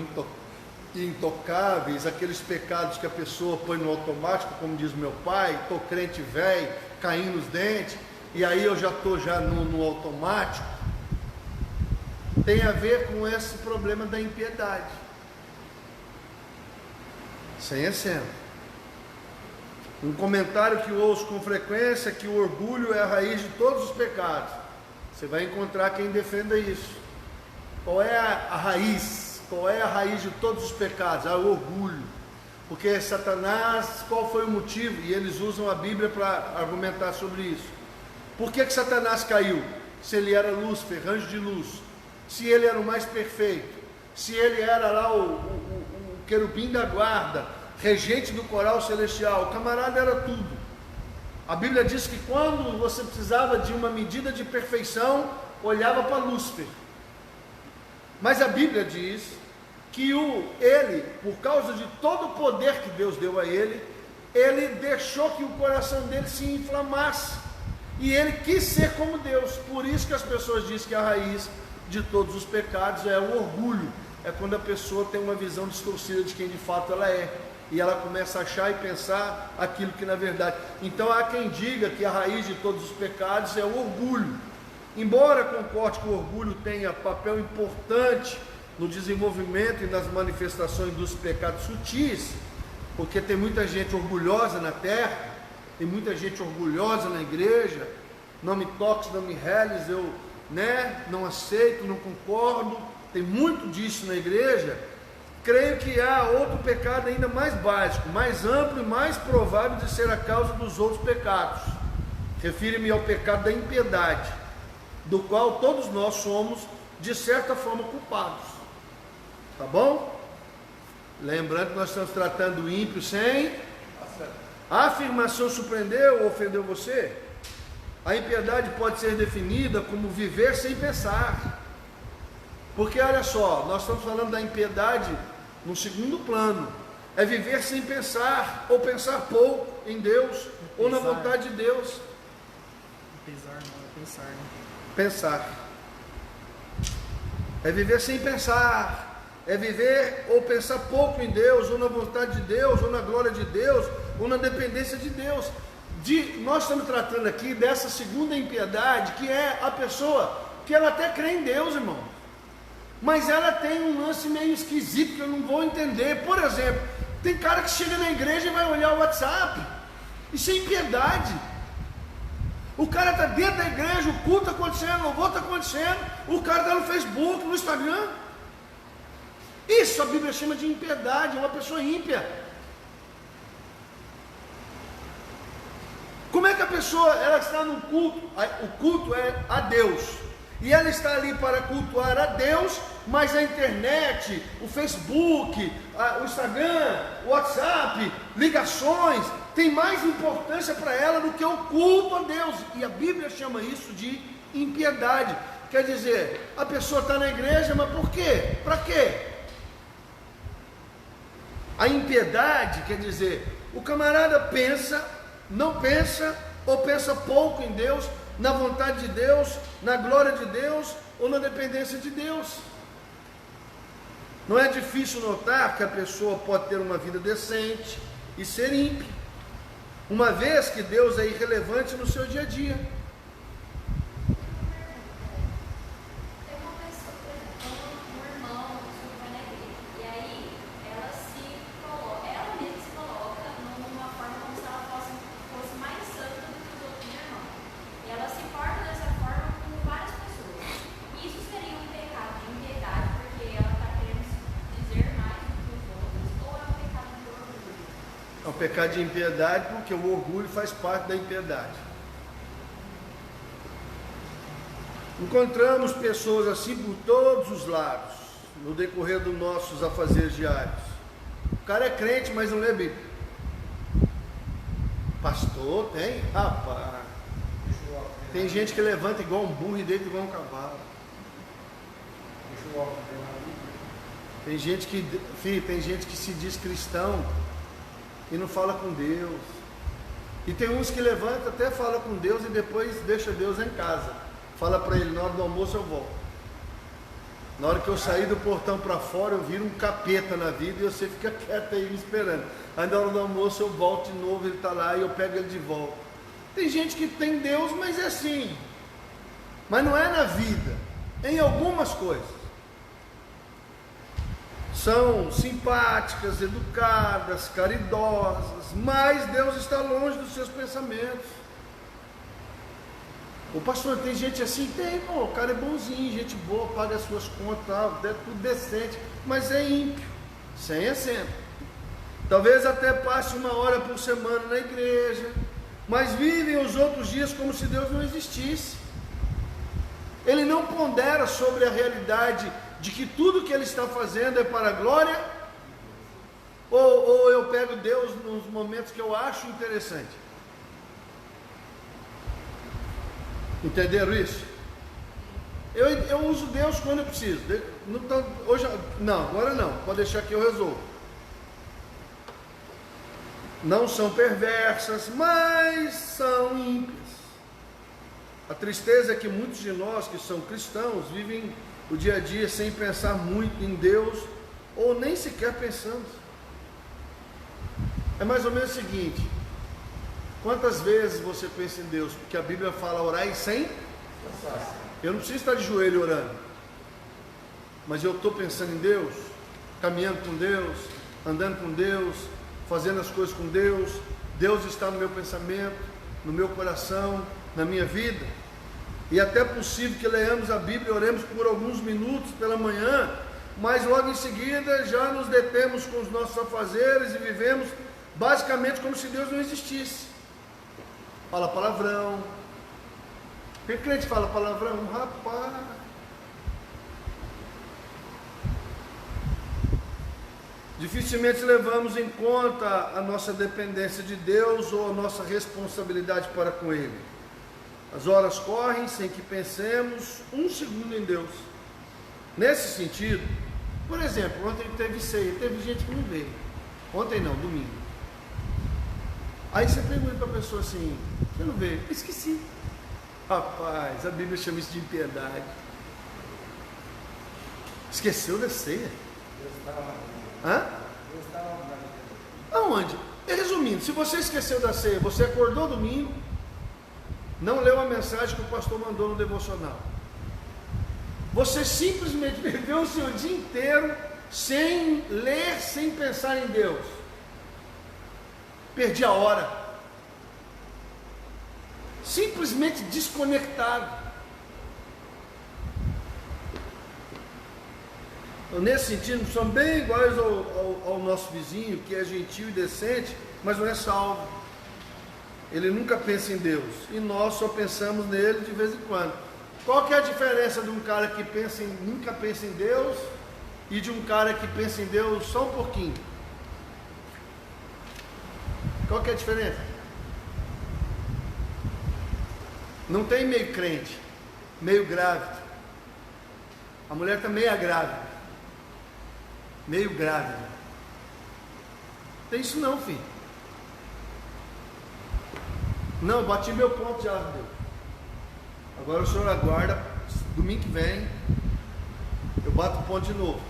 intocáveis, aqueles pecados que a pessoa põe no automático, como diz meu pai, tô crente velho, caindo os dentes, e aí eu já estou no automático, tem a ver com esse problema da impiedade. Sem acento. Um comentário que eu ouço com frequência é que o orgulho é a raiz de todos os pecados. Você vai encontrar quem defenda isso. Qual é a raiz? Qual é a raiz de todos os pecados? É o orgulho. Porque Satanás, qual foi o motivo? E eles usam a Bíblia para argumentar sobre isso. Por que Satanás caiu? Se ele era Lúcifer, anjo de luz. Se ele era o mais perfeito. Se ele era lá o querubim da guarda, regente do coral celestial. O camarada era tudo. A Bíblia diz que quando você precisava de uma medida de perfeição, olhava para Lúcifer. Mas a Bíblia diz que ele, por causa de todo o poder que Deus deu a ele deixou que o coração dele se inflamasse. E ele quis ser como Deus. Por isso que as pessoas dizem que a raiz de todos os pecados é o orgulho. É quando a pessoa tem uma visão distorcida de quem de fato ela é. E ela começa a achar e pensar aquilo que na verdade. Então há quem diga que a raiz de todos os pecados é o orgulho. Embora concorde que o orgulho tenha papel importante no desenvolvimento e nas manifestações dos pecados sutis, porque tem muita gente orgulhosa na terra, tem muita gente orgulhosa na igreja, não me toques, não me reles, eu não aceito, não concordo, tem muito disso na igreja. Creio que há outro pecado ainda mais básico, mais amplo e mais provável de ser a causa dos outros pecados. Refiro-me ao pecado da impiedade, do qual todos nós somos, de certa forma, culpados. Tá bom? Lembrando que nós estamos tratando o ímpio sem... A afirmação surpreendeu ou ofendeu você? A impiedade pode ser definida como viver sem pensar. Porque olha só, nós estamos falando da impiedade no segundo plano. É viver sem pensar, ou pensar pouco em Deus, ou na vontade de Deus. Pesar não, é pensar, né? Pensar. É viver sem pensar. É viver ou pensar pouco em Deus, ou na vontade de Deus, ou na glória de Deus, ou na dependência de Deus. Nós estamos tratando aqui dessa segunda impiedade, que é a pessoa que ela até crê em Deus, irmão, mas ela tem um lance meio esquisito que eu não vou entender. Por exemplo, tem cara que chega na igreja e vai olhar o WhatsApp. Isso é impiedade. O cara está dentro da igreja, o culto está acontecendo, o louvor está acontecendo, o cara está no Facebook, no Instagram. Isso a Bíblia chama de impiedade, é uma pessoa ímpia. Como é que a pessoa, ela está no culto, o culto é a Deus, e ela está ali para cultuar a Deus, mas a internet, o Facebook, o Instagram, o WhatsApp, ligações, tem mais importância para ela do que o culto a Deus, e a Bíblia chama isso de impiedade. Quer dizer, a pessoa está na igreja, mas por quê? Para quê? A impiedade quer dizer, o camarada pensa, não pensa, ou pensa pouco em Deus, na vontade de Deus, na glória de Deus, ou na dependência de Deus. Não é difícil notar que a pessoa pode ter uma vida decente e ser ímpio, uma vez que Deus é irrelevante no seu dia a dia. Pecado de impiedade, porque o orgulho faz parte da impiedade. Encontramos pessoas assim por todos os lados, no decorrer dos nossos afazeres diários. O cara é crente, mas não lê Bíblia. Pastor, tem? Rapaz, tem gente que levanta igual um burro e deita igual um cavalo. Tem gente que se diz cristão e não fala com Deus. E tem uns que levantam, até fala com Deus e depois deixa Deus em casa. Fala para ele, na hora do almoço eu volto. Na hora que eu sair do portão para fora, eu viro um capeta na vida e você fica quieto aí me esperando. Aí na hora do almoço eu volto de novo, ele está lá e eu pego ele de volta. Tem gente que tem Deus, mas é assim. Mas não é na vida, em algumas coisas. São simpáticas, educadas, caridosas, mas Deus está longe dos seus pensamentos. O pastor, tem gente assim? Tem, pô, o cara é bonzinho, gente boa, paga as suas contas, é tudo decente, mas é ímpio, sem exemplo. Talvez até passe 1 hora por semana na igreja, mas vivem os outros dias como se Deus não existisse. Ele não pondera sobre a realidade de que tudo que ele está fazendo é para a glória, ou eu pego Deus nos momentos que eu acho interessante. Entenderam isso? Eu uso Deus quando eu preciso. Agora não, pode deixar que eu resolvo. Não são perversas, mas são ímpias. A tristeza é que muitos de nós que são cristãos vivem o dia a dia sem pensar muito em Deus, ou nem sequer pensamos. É mais ou menos o seguinte: quantas vezes você pensa em Deus? Porque a Bíblia fala orar sem pensar. Eu não preciso estar de joelho orando, mas eu estou pensando em Deus, caminhando com Deus, andando com Deus, fazendo as coisas com Deus. Deus está no meu pensamento, no meu coração, na minha vida. E até é possível que leamos a Bíblia e oremos por alguns minutos pela manhã, mas logo em seguida já nos detemos com os nossos afazeres e vivemos basicamente como se Deus não existisse. Fala palavrão. Tem crente que fala palavrão? Rapaz. Dificilmente levamos em conta a nossa dependência de Deus ou a nossa responsabilidade para com Ele. As horas correm sem que pensemos 1 segundo em Deus. Nesse sentido, por exemplo, ontem teve ceia, teve gente que não veio. Ontem não, domingo. Aí você pergunta para a pessoa assim, você não veio? Esqueci. Rapaz, a Bíblia chama isso de impiedade. Esqueceu da ceia? Hã? Aonde? Resumindo, se você esqueceu da ceia, você acordou domingo, não leu a mensagem que o pastor mandou no devocional. Você simplesmente viveu o seu dia inteiro sem ler, sem pensar em Deus. Perdi a hora. Simplesmente desconectado. Então, nesse sentido, somos bem iguais ao nosso vizinho, que é gentil e decente, mas não é salvo. Ele nunca pensa em Deus. E nós só pensamos nele de vez em quando. Qual que é a diferença de um cara que nunca pensa em Deus e de um cara que pensa em Deus só um pouquinho? Qual que é a diferença? Não tem meio crente, meio grávido. A mulher está meia grávida, meio grávida. Não tem isso não, filho. Não, bati meu ponto já, Deus. Agora o senhor aguarda, domingo que vem, eu bato o ponto de novo.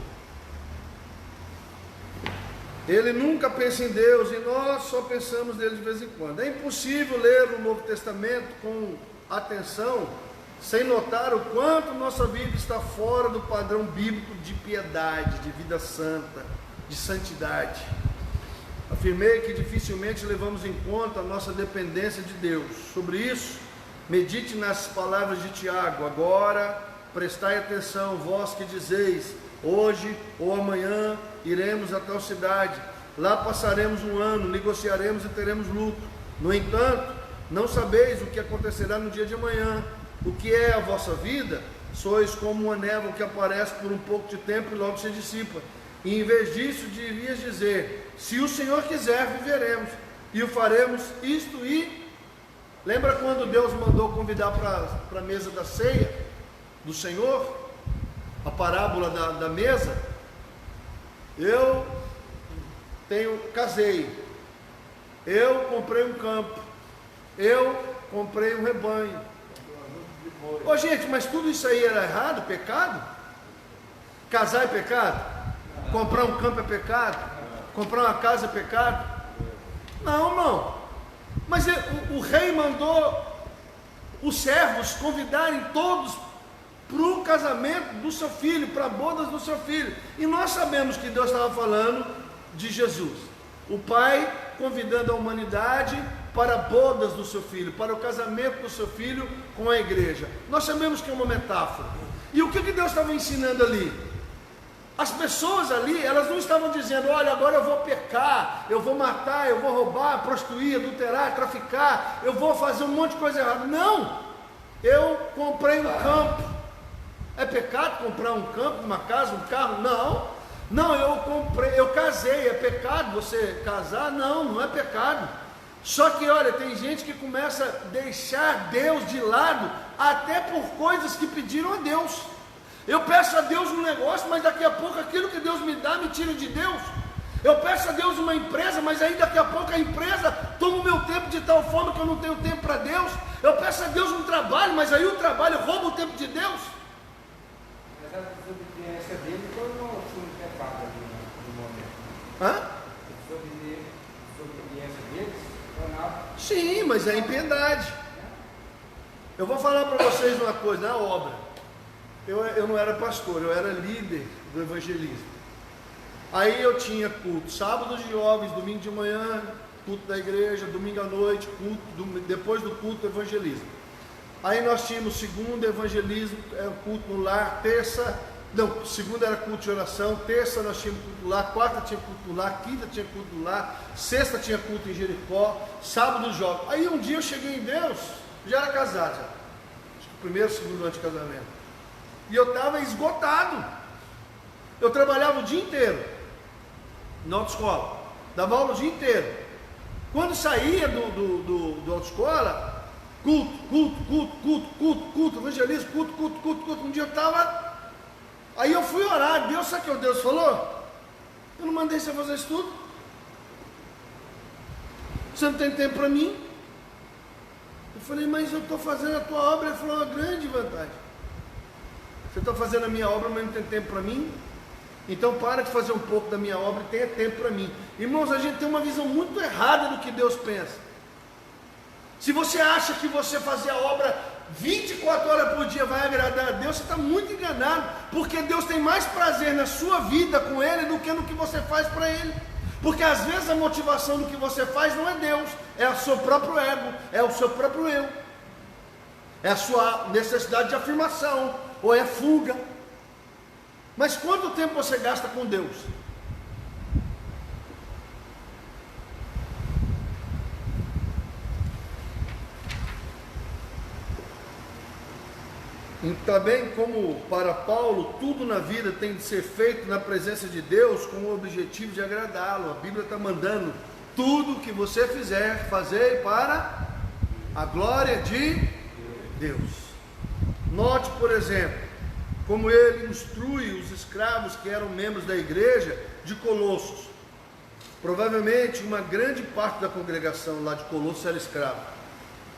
Ele nunca pensa em Deus e nós só pensamos nele de vez em quando. É impossível ler o Novo Testamento com atenção, sem notar o quanto nossa vida está fora do padrão bíblico de piedade, de vida santa, de santidade. Afirmei que dificilmente levamos em conta a nossa dependência de Deus. Sobre isso, medite nas palavras de Tiago. Agora, prestai atenção, vós que dizeis, hoje ou amanhã iremos a tal cidade, lá passaremos um ano, negociaremos e teremos lucro. No entanto, não sabeis o que acontecerá no dia de amanhã. O que é a vossa vida? Sois como uma névoa que aparece por um pouco de tempo e logo se dissipa. E em vez disso, deverias dizer, se o Senhor quiser, viveremos, e o faremos isto e... Lembra quando Deus mandou convidar para a mesa da ceia do Senhor? A parábola da mesa? Eu casei, eu comprei um campo, eu comprei um rebanho. Ô gente, mas tudo isso aí era errado, pecado? Casar é pecado? Comprar um campo é pecado? Comprar uma casa é pecado? Não, não. Mas o rei mandou os servos convidarem todos para o casamento do seu filho, para bodas do seu filho. E nós sabemos que Deus estava falando de Jesus. O pai convidando a humanidade para bodas do seu filho, para o casamento do seu filho com a igreja. Nós sabemos que é uma metáfora. E o que Deus estava ensinando ali? As pessoas ali, elas não estavam dizendo, olha, agora eu vou pecar, eu vou matar, eu vou roubar, prostituir, adulterar, traficar, eu vou fazer um monte de coisa errada. Não! Eu comprei um campo. É pecado comprar um campo, uma casa, um carro? Não. Não, eu casei. É pecado você casar? Não, não é pecado. Só que, olha, tem gente que começa a deixar Deus de lado, até por coisas que pediram a Deus. Eu peço a Deus um negócio, mas daqui a pouco aquilo que Deus me dá me tira de Deus. Eu peço a Deus uma empresa, mas aí daqui a pouco a empresa toma o meu tempo de tal forma que eu não tenho tempo para Deus. Eu peço a Deus um trabalho, mas aí o trabalho rouba o tempo de Deus. Mas a desobediência dele tornou um pecado ali no momento. Hã? A desobediência deles tornava... Sim, mas é impiedade. Eu vou falar para vocês uma coisa, na obra. Eu não era pastor, eu era líder do evangelismo. Aí eu tinha culto, sábado de jovens, domingo de manhã, culto da igreja, domingo à noite, culto, depois do culto, evangelismo. Aí nós tínhamos segunda, evangelismo, era culto no lar, segunda era culto de oração, terça nós tínhamos culto no lar, quarta tinha culto no lar, quinta tinha culto no lar, sexta tinha culto em Jericó, sábado jovens. Aí um dia eu cheguei em Deus, já era casado, acho que o primeiro, segundo ano de casamento. E eu estava esgotado. Eu trabalhava o dia inteiro na autoescola, dava aula o dia inteiro. Quando saía do autoescola, culto, evangelismo, culto. Um dia eu estava. Aí eu você fazer isso tudo? Você não tem tempo para mim? Eu falei, mas eu estou fazendo a tua obra. Ele falou, uma grande vantagem. Você está fazendo a minha obra, mas não tem tempo para mim? Então para de fazer um pouco da minha obra e tenha tempo para mim. Irmãos, a gente tem uma visão muito errada do que Deus pensa. Se você acha que você fazer a obra 24 horas por dia vai agradar a Deus, você está muito enganado, porque Deus tem mais prazer na sua vida com Ele do que no que você faz para Ele. Porque às vezes a motivação do que você faz não é Deus, é o seu próprio ego, é o seu próprio eu, é a sua necessidade de afirmação, ou é fuga. Mas quanto tempo você gasta com Deus? E também, como para Paulo, tudo na vida tem de ser feito na presença de Deus com o objetivo de agradá-lo. A Bíblia está mandando tudo que você fizer, fazer para a glória de Deus. Note, por exemplo, como ele instrui os escravos que eram membros da igreja de Colossos. Provavelmente uma grande parte da congregação lá de Colossos era escrava.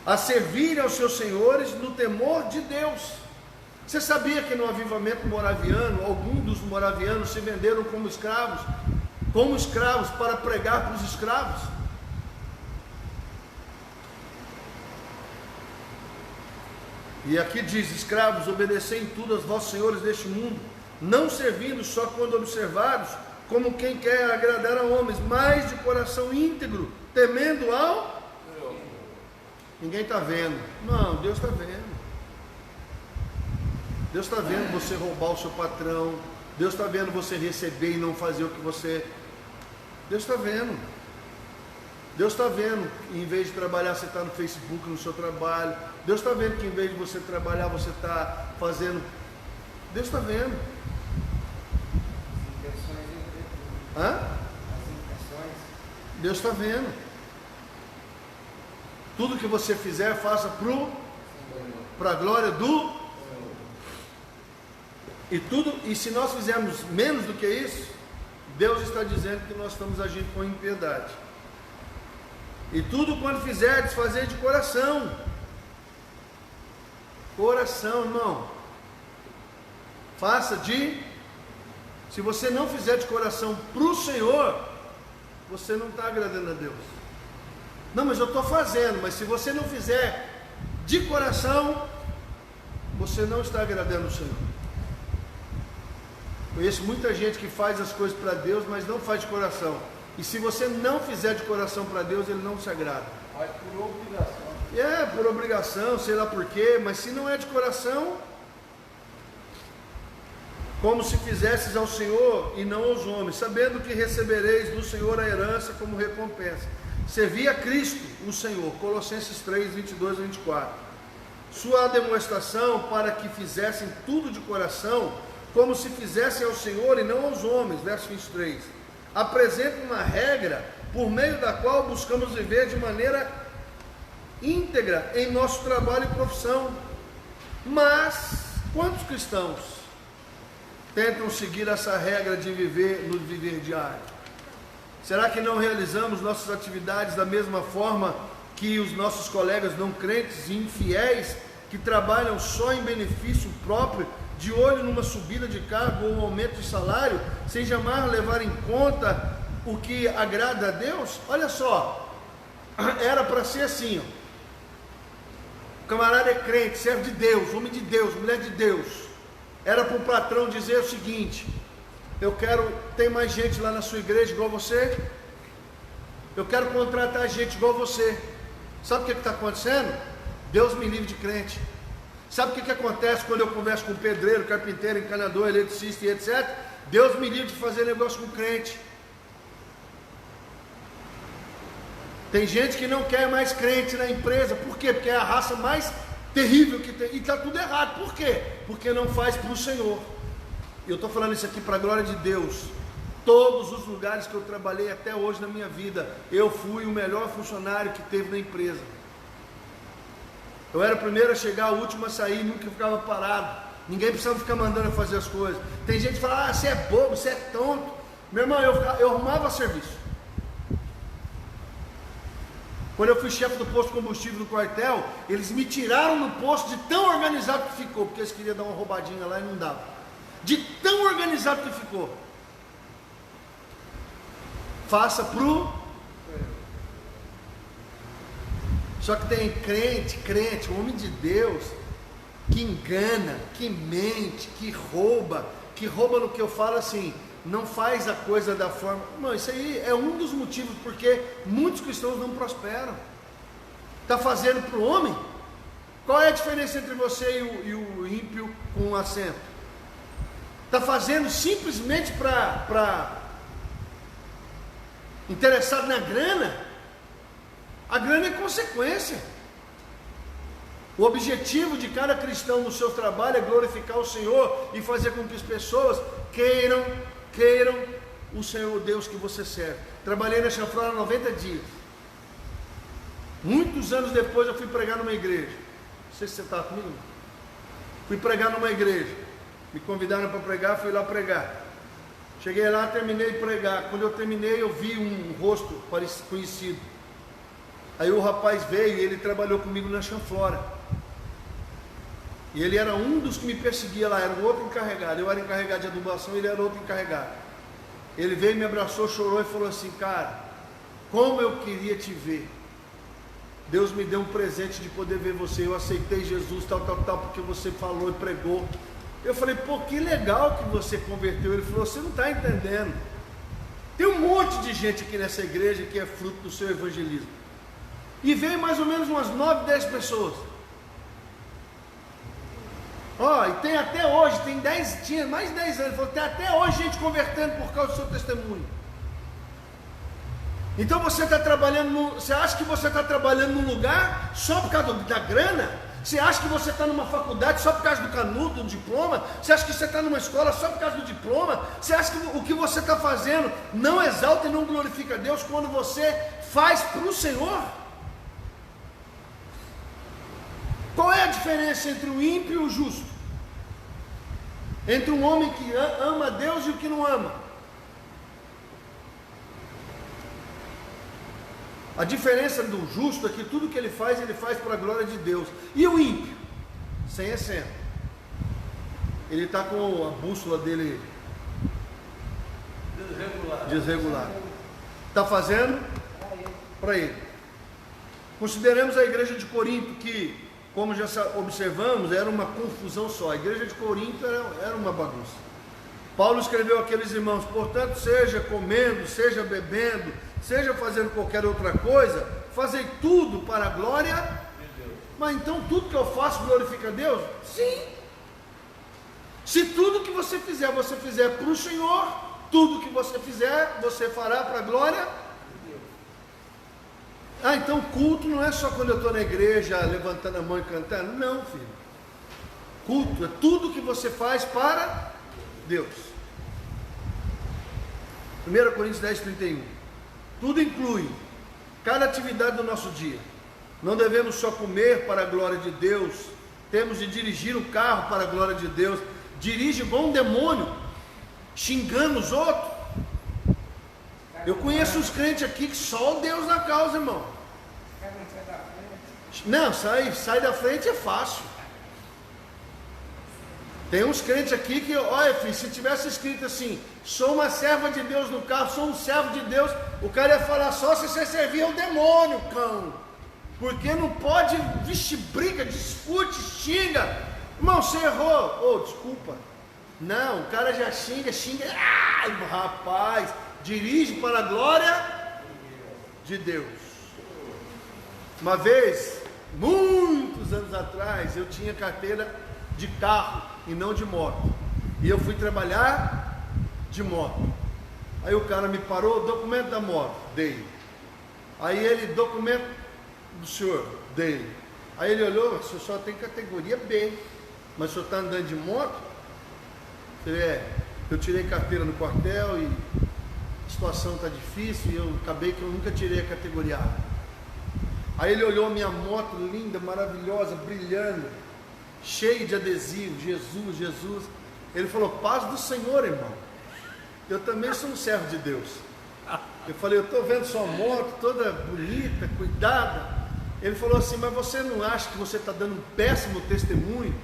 A servirem aos seus senhores no temor de Deus. Você sabia que no avivamento moraviano, alguns dos moravianos se venderam como escravos para pregar para os escravos? E aqui diz, escravos, obedecei em tudo aos vossos senhores deste mundo, não servindo só quando observados, como quem quer agradar a homens, mas de coração íntegro, temendo ao... Ninguém está vendo. Não, Deus está vendo. Deus está vendo você roubar o seu patrão. Deus está vendo você receber e não fazer o que você... Deus está vendo. Deus está vendo que em vez de trabalhar você está no Facebook, no seu trabalho. Deus está vendo que em vez de você trabalhar você está fazendo... Deus está vendo. As intenções. Hã? As intenções. Deus está vendo. Tudo que você fizer, faça para a glória do... E se nós fizermos menos do que isso, Deus está dizendo que nós estamos agindo com impiedade. E tudo quando fizerdes, fazer de coração. Coração, irmão. Faça de... Se você não fizer de coração para o Senhor, você não está agradando a Deus. Não, mas eu estou fazendo. Mas se você não fizer de coração, você não está agradando o Senhor. Conheço muita gente que faz as coisas para Deus, mas não faz de coração. E se você não fizer de coração para Deus, Ele não se agrada. Faz por obrigação. É, por obrigação, sei lá por quê, mas se não é de coração, como se fizesses ao Senhor e não aos homens, sabendo que recebereis do Senhor a herança como recompensa. Servi a Cristo, o Senhor. Colossenses 3, 22 a 24. Sua demonstração para que fizessem tudo de coração, como se fizessem ao Senhor e não aos homens. Verso 23. Apresenta uma regra por meio da qual buscamos viver de maneira íntegra em nosso trabalho e profissão. Mas quantos cristãos tentam seguir essa regra de viver no viver diário? Será que não realizamos nossas atividades da mesma forma que os nossos colegas não crentes e infiéis, que trabalham só em benefício próprio, de olho numa subida de cargo ou um aumento de salário, sem jamais levar em conta o que agrada a Deus? Olha só, era para ser assim, ó. O camarada é crente, serve de Deus, homem de Deus, mulher de Deus. Era para o patrão dizer o seguinte: eu quero, tem mais gente lá na sua igreja igual você? Eu quero contratar gente igual você. Sabe o que está acontecendo? Deus me livre de crente. Sabe o que acontece quando eu converso com pedreiro, carpinteiro, encanador, eletricista e etc? Deus me livre de fazer negócio com crente. Tem gente que não quer mais crente na empresa. Por quê? Porque é a raça mais terrível que tem. E está tudo errado. Por quê? Porque não faz para o Senhor. Eu estou falando isso aqui para a glória de Deus. Todos os lugares que eu trabalhei até hoje na minha vida, eu fui o melhor funcionário que teve na empresa. Eu era o primeiro a chegar, o último a sair, nunca ficava parado. Ninguém precisava ficar mandando eu fazer as coisas. Tem gente que fala, você é bobo, você é tonto. Meu irmão, eu arrumava serviço. Quando eu fui chefe do posto de combustível do quartel, eles me tiraram no posto de tão organizado que ficou, porque eles queriam dar uma roubadinha lá e não dava. De tão organizado que ficou. Faça pro... Só que tem crente, homem de Deus, que engana, que mente, que rouba no que eu falo assim, não faz a coisa da forma... Não, isso aí é um dos motivos porque muitos cristãos não prosperam. Está fazendo para o homem? Qual é a diferença entre você e o ímpio com um assento? Está fazendo simplesmente para interessado na grana? A grana é consequência. O objetivo de cada cristão no seu trabalho é glorificar o Senhor e fazer com que as pessoas queiram o Senhor, o Deus que você serve. Trabalhei na Chanflora 90 dias. Muitos anos depois eu fui pregar numa igreja. Não sei se você estava comigo. Fui pregar numa igreja. Me convidaram para pregar, fui lá pregar. Cheguei lá, terminei de pregar. Quando eu terminei, eu vi um rosto conhecido. Aí o rapaz veio e ele trabalhou comigo na Chanflora. E ele era um dos que me perseguia lá, era um outro encarregado. Eu era encarregado de adubação, ele era outro encarregado. Ele veio, me abraçou, chorou e falou assim: cara, como eu queria te ver. Deus me deu um presente de poder ver você. Eu aceitei Jesus, tal, porque você falou e pregou. Eu falei: pô, que legal que você converteu. Ele falou: você não está entendendo. Tem um monte de gente aqui nessa igreja que é fruto do seu evangelismo. E veio mais ou menos umas 9, 10 pessoas. E tem até hoje, tinha mais de 10 anos, ele falou, tem até hoje gente convertendo por causa do seu testemunho. Então você está trabalhando, você acha que você está trabalhando num lugar só por causa da grana? Você acha que você está numa faculdade só por causa do canudo, do diploma? Você acha que você está numa escola só por causa do diploma? Você acha que o que você está fazendo não exalta e não glorifica a Deus quando você faz para o Senhor? Qual é a diferença entre o ímpio e o justo? Entre um homem que ama a Deus e o que não ama? A diferença do justo é que tudo que ele faz para a glória de Deus. E o ímpio? Sem essência. Ele está com a bússola dele desregulada. Está fazendo para ele. Consideremos a igreja de Corinto que, como já observamos, era uma confusão só. A igreja de Corinto era uma bagunça. Paulo escreveu àqueles irmãos: portanto, seja comendo, seja bebendo, seja fazendo qualquer outra coisa, fazei tudo para a glória de Deus. Mas então tudo que eu faço glorifica a Deus? Sim. Se tudo que você fizer para o Senhor, tudo que você fizer, você fará para a glória de Deus. Então culto não é só quando eu estou na igreja levantando a mão e cantando. Não, filho. Culto é tudo que você faz para Deus. 1 Coríntios 10, 31. Tudo inclui cada atividade do nosso dia. Não devemos só comer para a glória de Deus, temos de dirigir o carro para a glória de Deus. Dirige igual um demônio, xingando os outros. Eu conheço uns crentes aqui que só Deus na causa, irmão. Não, sai da frente é fácil. Tem uns crentes aqui que, olha filho, se tivesse escrito assim: sou uma serva de Deus no carro, sou um servo de Deus, o cara ia falar: só se você servir ao demônio, cão. Porque não pode, vixe, briga, discute, xinga. Irmão, você errou. Desculpa. Não, o cara já xinga. Ai, rapaz, dirige para a glória de Deus. Uma vez, muitos anos atrás, eu tinha carteira de carro e não de moto. E eu fui trabalhar de moto. Aí o cara me parou: documento da moto, dei. Aí ele: documento do senhor, dei. Aí ele olhou: o senhor só tem categoria B, mas o senhor está andando de moto? Eu falei: eu tirei carteira no quartel e a situação está difícil e eu acabei que eu nunca tirei a categoria A. Aí ele olhou a minha moto linda, maravilhosa, brilhando, cheio de adesivo, Jesus. Ele falou: paz do Senhor, irmão. eu também sou um servo de Deus. Eu falei, eu estou vendo sua moto toda bonita, cuidada. Ele falou assim, mas você não acha que você está dando um péssimo testemunho,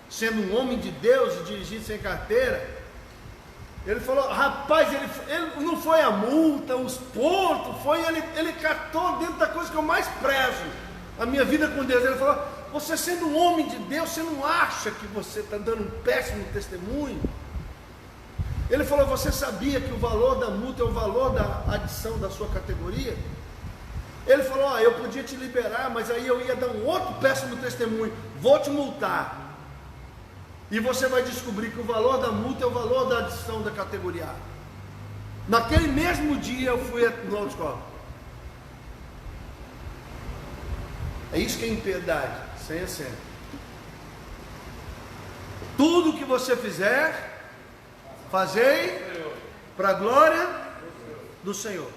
sendo um homem de Deus e dirigindo sem carteira? Ele falou, rapaz, ele não foi a multa, os pontos, ele catou dentro da coisa que eu mais prezo, a minha vida com Deus. Ele falou, você sendo um homem de Deus, você não acha que você está dando um péssimo testemunho? Ele falou, você sabia que o valor da multa é o valor da adição da sua categoria? Ele falou, eu podia te liberar, mas aí eu ia dar um outro péssimo testemunho, vou te multar. E você vai descobrir que o valor da multa é o valor da adição da categoria A. Naquele mesmo dia eu fui no autoescola. É isso que é impiedade, sem acento. Tudo que você fizer, fazei para a glória do Senhor.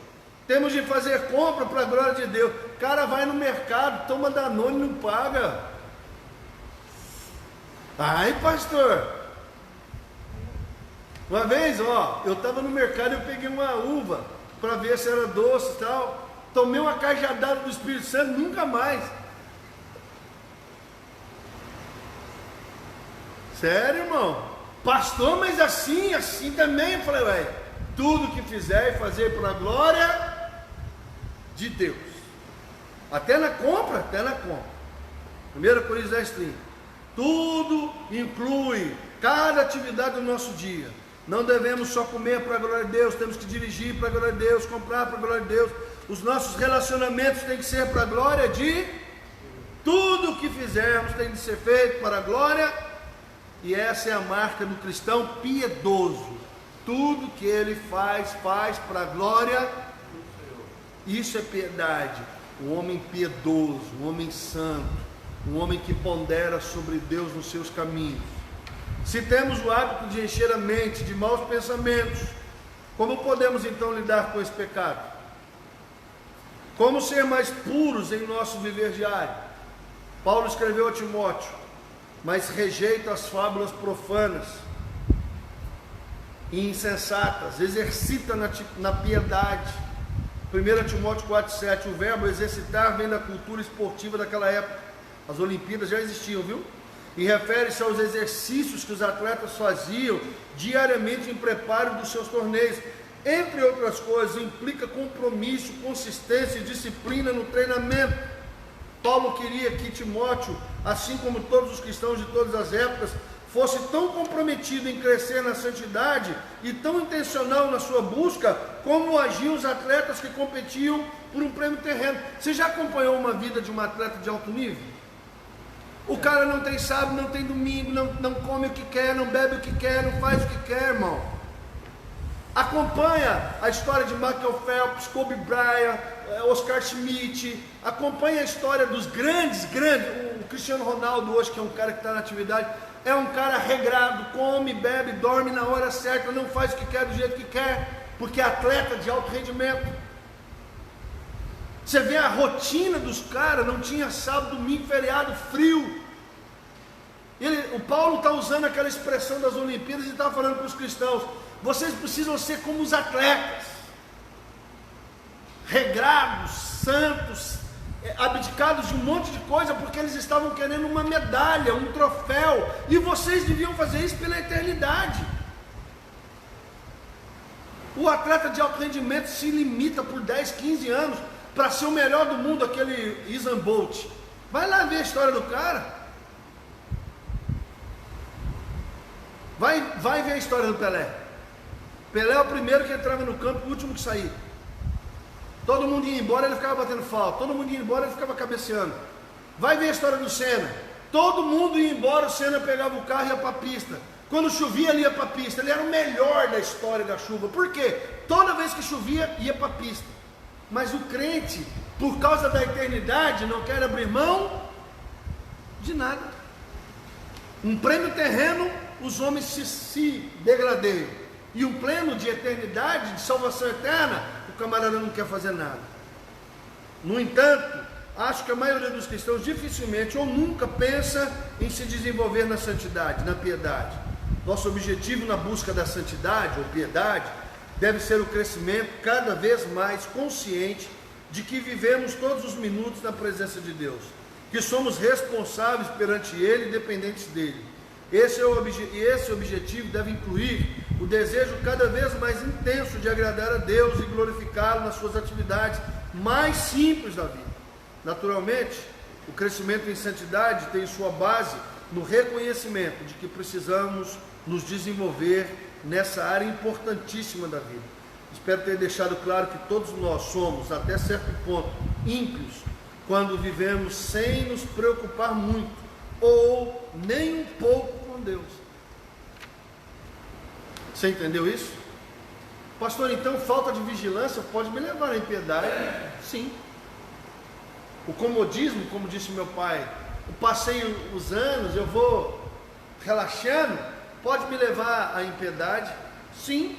Temos de fazer compra para a glória de Deus. O cara vai no mercado, toma Danone e não paga. Ai, pastor, uma vez, eu estava no mercado e eu peguei uma uva para ver se era doce e tal. Tomei uma cajadada do Espírito Santo, nunca mais. Sério, irmão? Pastor, mas assim também. Eu falei, tudo que fizer e fazer para a glória de Deus. Até na compra. 1 Coríntios 10:30. Tudo inclui cada atividade do nosso dia. Não devemos só comer para a glória de Deus, temos que dirigir para a glória de Deus, comprar para a glória de Deus. Os nossos relacionamentos têm que ser para a glória de tudo que fizermos tem de ser feito para a glória, e essa é a marca do cristão piedoso. Tudo que ele faz para a glória do Senhor. Isso é piedade. Um homem piedoso, um homem santo, um homem que pondera sobre Deus nos seus caminhos. Se temos o hábito de encher a mente de maus pensamentos, como podemos então lidar com esse pecado? Como ser mais puros em nosso viver diário? Paulo escreveu a Timóteo, mas rejeita as fábulas profanas e insensatas, exercita na piedade. 1 Timóteo 4,7, o verbo exercitar vem da cultura esportiva daquela época. As Olimpíadas já existiam, viu? E refere-se aos exercícios que os atletas faziam diariamente em preparo dos seus torneios. Entre outras coisas, implica compromisso, consistência e disciplina no treinamento. Paulo queria que Timóteo, assim como todos os cristãos de todas as épocas, fosse tão comprometido em crescer na santidade e tão intencional na sua busca, como agiam os atletas que competiam por um prêmio terreno. Você já acompanhou uma vida de um atleta de alto nível? O cara não tem sábado, não tem domingo, não come o que quer, não bebe o que quer, não faz o que quer, irmão. Acompanha a história de Michael Phelps, Kobe Bryant, Oscar Schmidt. Acompanha a história dos grandes. O Cristiano Ronaldo hoje, que é um cara que está na atividade, é um cara regrado, come, bebe, dorme na hora certa, não faz o que quer do jeito que quer, porque é atleta de alto rendimento. Você vê a rotina dos caras, não tinha sábado, domingo, feriado, frio. O Paulo está usando aquela expressão das Olimpíadas e está falando para os cristãos: vocês precisam ser como os atletas, regrados, santos, abdicados de um monte de coisa, porque eles estavam querendo uma medalha, um troféu, e vocês deviam fazer isso pela eternidade. O atleta de alto rendimento se limita por 10, 15 anos para ser o melhor do mundo, aquele Usain Bolt. Vai lá ver a história do cara. Vai ver a história do Pelé. Pelé é o primeiro que entrava no campo, o último que saía. Todo mundo ia embora, ele ficava batendo falta. Todo mundo ia embora, ele ficava cabeceando. Vai ver a história do Senna. Todo mundo ia embora, o Senna pegava o carro e ia para a pista. Quando chovia, ele ia para a pista. Ele era o melhor da história da chuva. Por quê? Toda vez que chovia, ia para a pista. Mas o crente, por causa da eternidade, não quer abrir mão de nada. Um prêmio terreno, os homens se degradeiam. E um pleno de eternidade, de salvação eterna, o camarada não quer fazer nada. No entanto, acho que a maioria dos cristãos dificilmente ou nunca pensa em se desenvolver na santidade, na piedade. Nosso objetivo na busca da santidade ou piedade deve ser o crescimento cada vez mais consciente de que vivemos todos os minutos na presença de Deus, que somos responsáveis perante Ele e dependentes dEle. Esse objetivo deve incluir o desejo cada vez mais intenso de agradar a Deus e glorificá-lo nas suas atividades mais simples da vida. Naturalmente, o crescimento em santidade tem sua base no reconhecimento de que precisamos nos desenvolver nessa área importantíssima da vida. Espero ter deixado claro que todos nós somos, até certo ponto, ímpios quando vivemos sem nos preocupar muito ou nem um pouco com Deus. Você entendeu isso? Pastor, então falta de vigilância pode me levar à impiedade? Sim. O comodismo, como disse meu pai, eu passei os anos, eu vou relaxando, pode me levar à impiedade? Sim.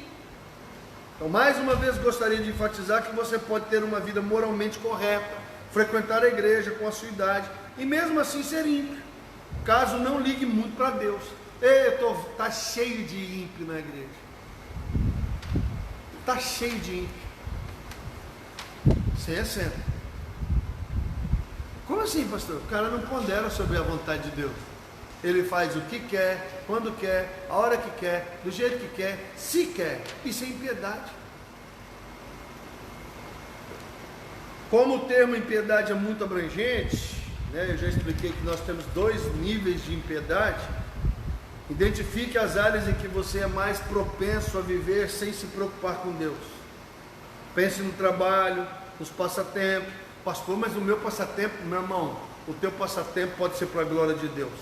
Então, mais uma vez, gostaria de enfatizar que você pode ter uma vida moralmente correta, frequentar a igreja com a sua idade e mesmo assim ser ímpio, caso não ligue muito para Deus. Está cheio de ímpio na igreja. Está cheio de ímpio. Sem acento. Como assim, pastor? O cara não pondera sobre a vontade de Deus. Ele faz o que quer, quando quer, a hora que quer, do jeito que quer, se quer, e sem impiedade. Como o termo impiedade é muito abrangente, né, eu já expliquei que nós temos 2 níveis de impiedade. Identifique as áreas em que você é mais propenso a viver sem se preocupar com Deus. Pense no trabalho, nos passatempos. Pastor, mas o meu passatempo, meu irmão, o teu passatempo pode ser para a glória de Deus.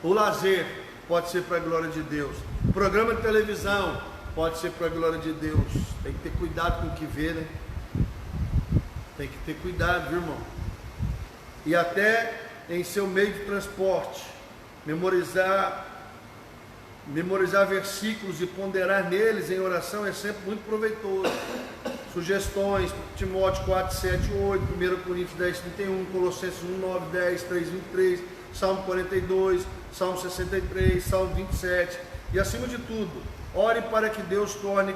O lazer pode ser para a glória de Deus. O programa de televisão pode ser para a glória de Deus. Tem que ter cuidado com o que vê, né? Tem que ter cuidado, viu, irmão? E até em seu meio de transporte, memorizar versículos e ponderar neles em oração é sempre muito proveitoso. Sugestões: Timóteo 4, 7, 8, 1 Coríntios 10, 31, Colossenses 1, 9, 10, 3, 23, Salmo 42, Salmo 63, Salmo 27. E acima de tudo, ore para que Deus torne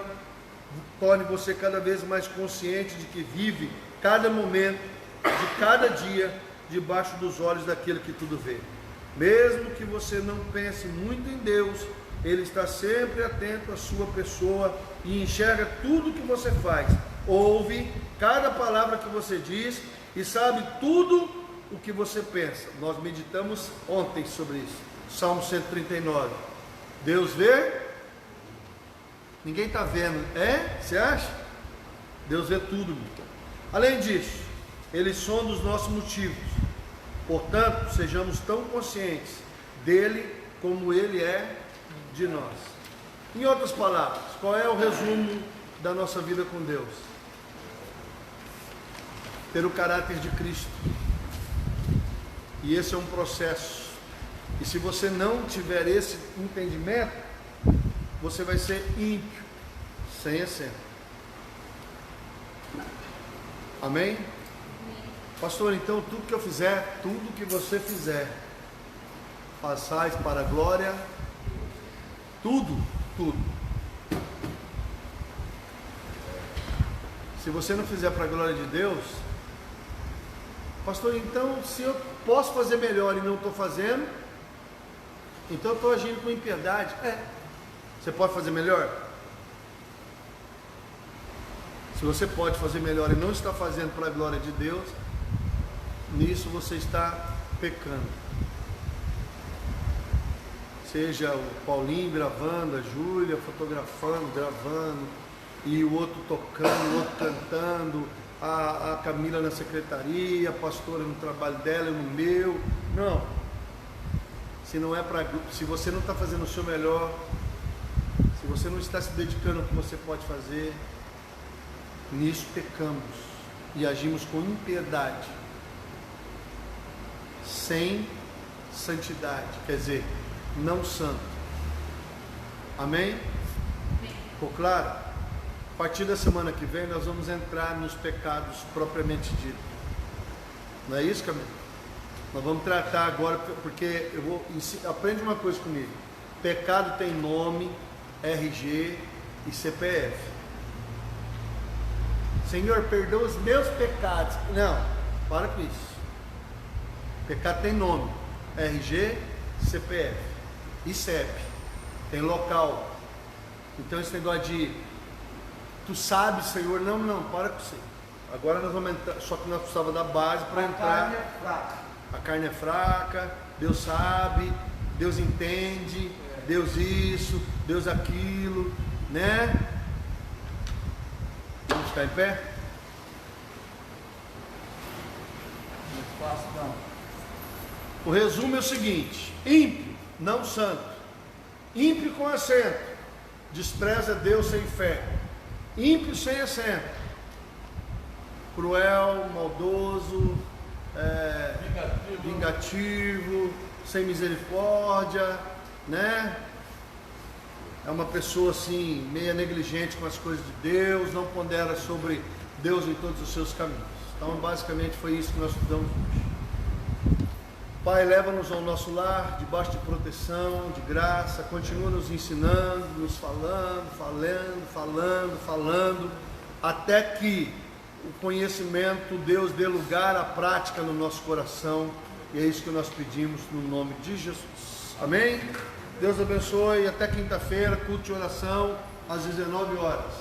você cada vez mais consciente de que vive cada momento de cada dia debaixo dos olhos daquele que tudo vê. Mesmo que você não pense muito em Deus, Ele está sempre atento à sua pessoa e enxerga tudo que você faz, ouve cada palavra que você diz e sabe tudo o que você pensa. Nós meditamos ontem sobre isso. Salmo 139. Deus vê? Ninguém está vendo. Você acha? Deus vê tudo. Além disso, Ele sonda os nossos motivos. Portanto, sejamos tão conscientes dele como Ele é de nós. Em outras palavras, qual é o resumo da nossa vida com Deus? Ter o caráter de Cristo. E esse é um processo. E se você não tiver esse entendimento, você vai ser ímpio, sem essência. Amém? Pastor, então tudo que eu fizer, tudo que você fizer, façais para a glória, tudo. Se você não fizer para a glória de Deus, pastor, então se eu posso fazer melhor e não estou fazendo, então eu estou agindo com impiedade. Você pode fazer melhor? Se você pode fazer melhor e não está fazendo para a glória de Deus, nisso você está pecando. Seja o Paulinho gravando, a Júlia fotografando, gravando, e o outro tocando, o outro cantando, a Camila na secretaria, a pastora no trabalho dela e no meu. Não. Se você não está fazendo o seu melhor, se você não está se dedicando ao que você pode fazer, nisso pecamos e agimos com impiedade, sem santidade, quer dizer, não santo. Amém? Ficou claro? A partir da semana que vem nós vamos entrar nos pecados propriamente dito. Não é isso, Camila? Nós vamos tratar agora, porque aprende uma coisa comigo. Pecado tem nome, RG e CPF. Senhor, perdoa os meus pecados. Não, para com isso. Pecado tem nome, RG, CPF e CEP. Tem local. Então esse negócio de tu sabes, Senhor, não, para com isso. Agora nós vamos entrar, só que nós precisávamos da base para entrar. A carne é fraca. A carne é fraca, Deus sabe, Deus entende, Deus isso, Deus aquilo, né? Vamos ficar em pé? Não faço não. O resumo é o seguinte: ímpio, não santo. Ímpio com acento, despreza Deus sem fé. Ímpio sem acento, cruel, maldoso, vingativo, sem misericórdia, né? É uma pessoa assim, meia negligente com as coisas de Deus, não pondera sobre Deus em todos os seus caminhos. Então, basicamente, foi isso que nós estudamos hoje. Pai, leva-nos ao nosso lar, debaixo de proteção, de graça, continua nos ensinando, nos falando, até que o conhecimento, Deus, dê lugar à prática no nosso coração, e é isso que nós pedimos no nome de Jesus. Amém? Deus abençoe, até quinta-feira, culto de oração, às 19 horas.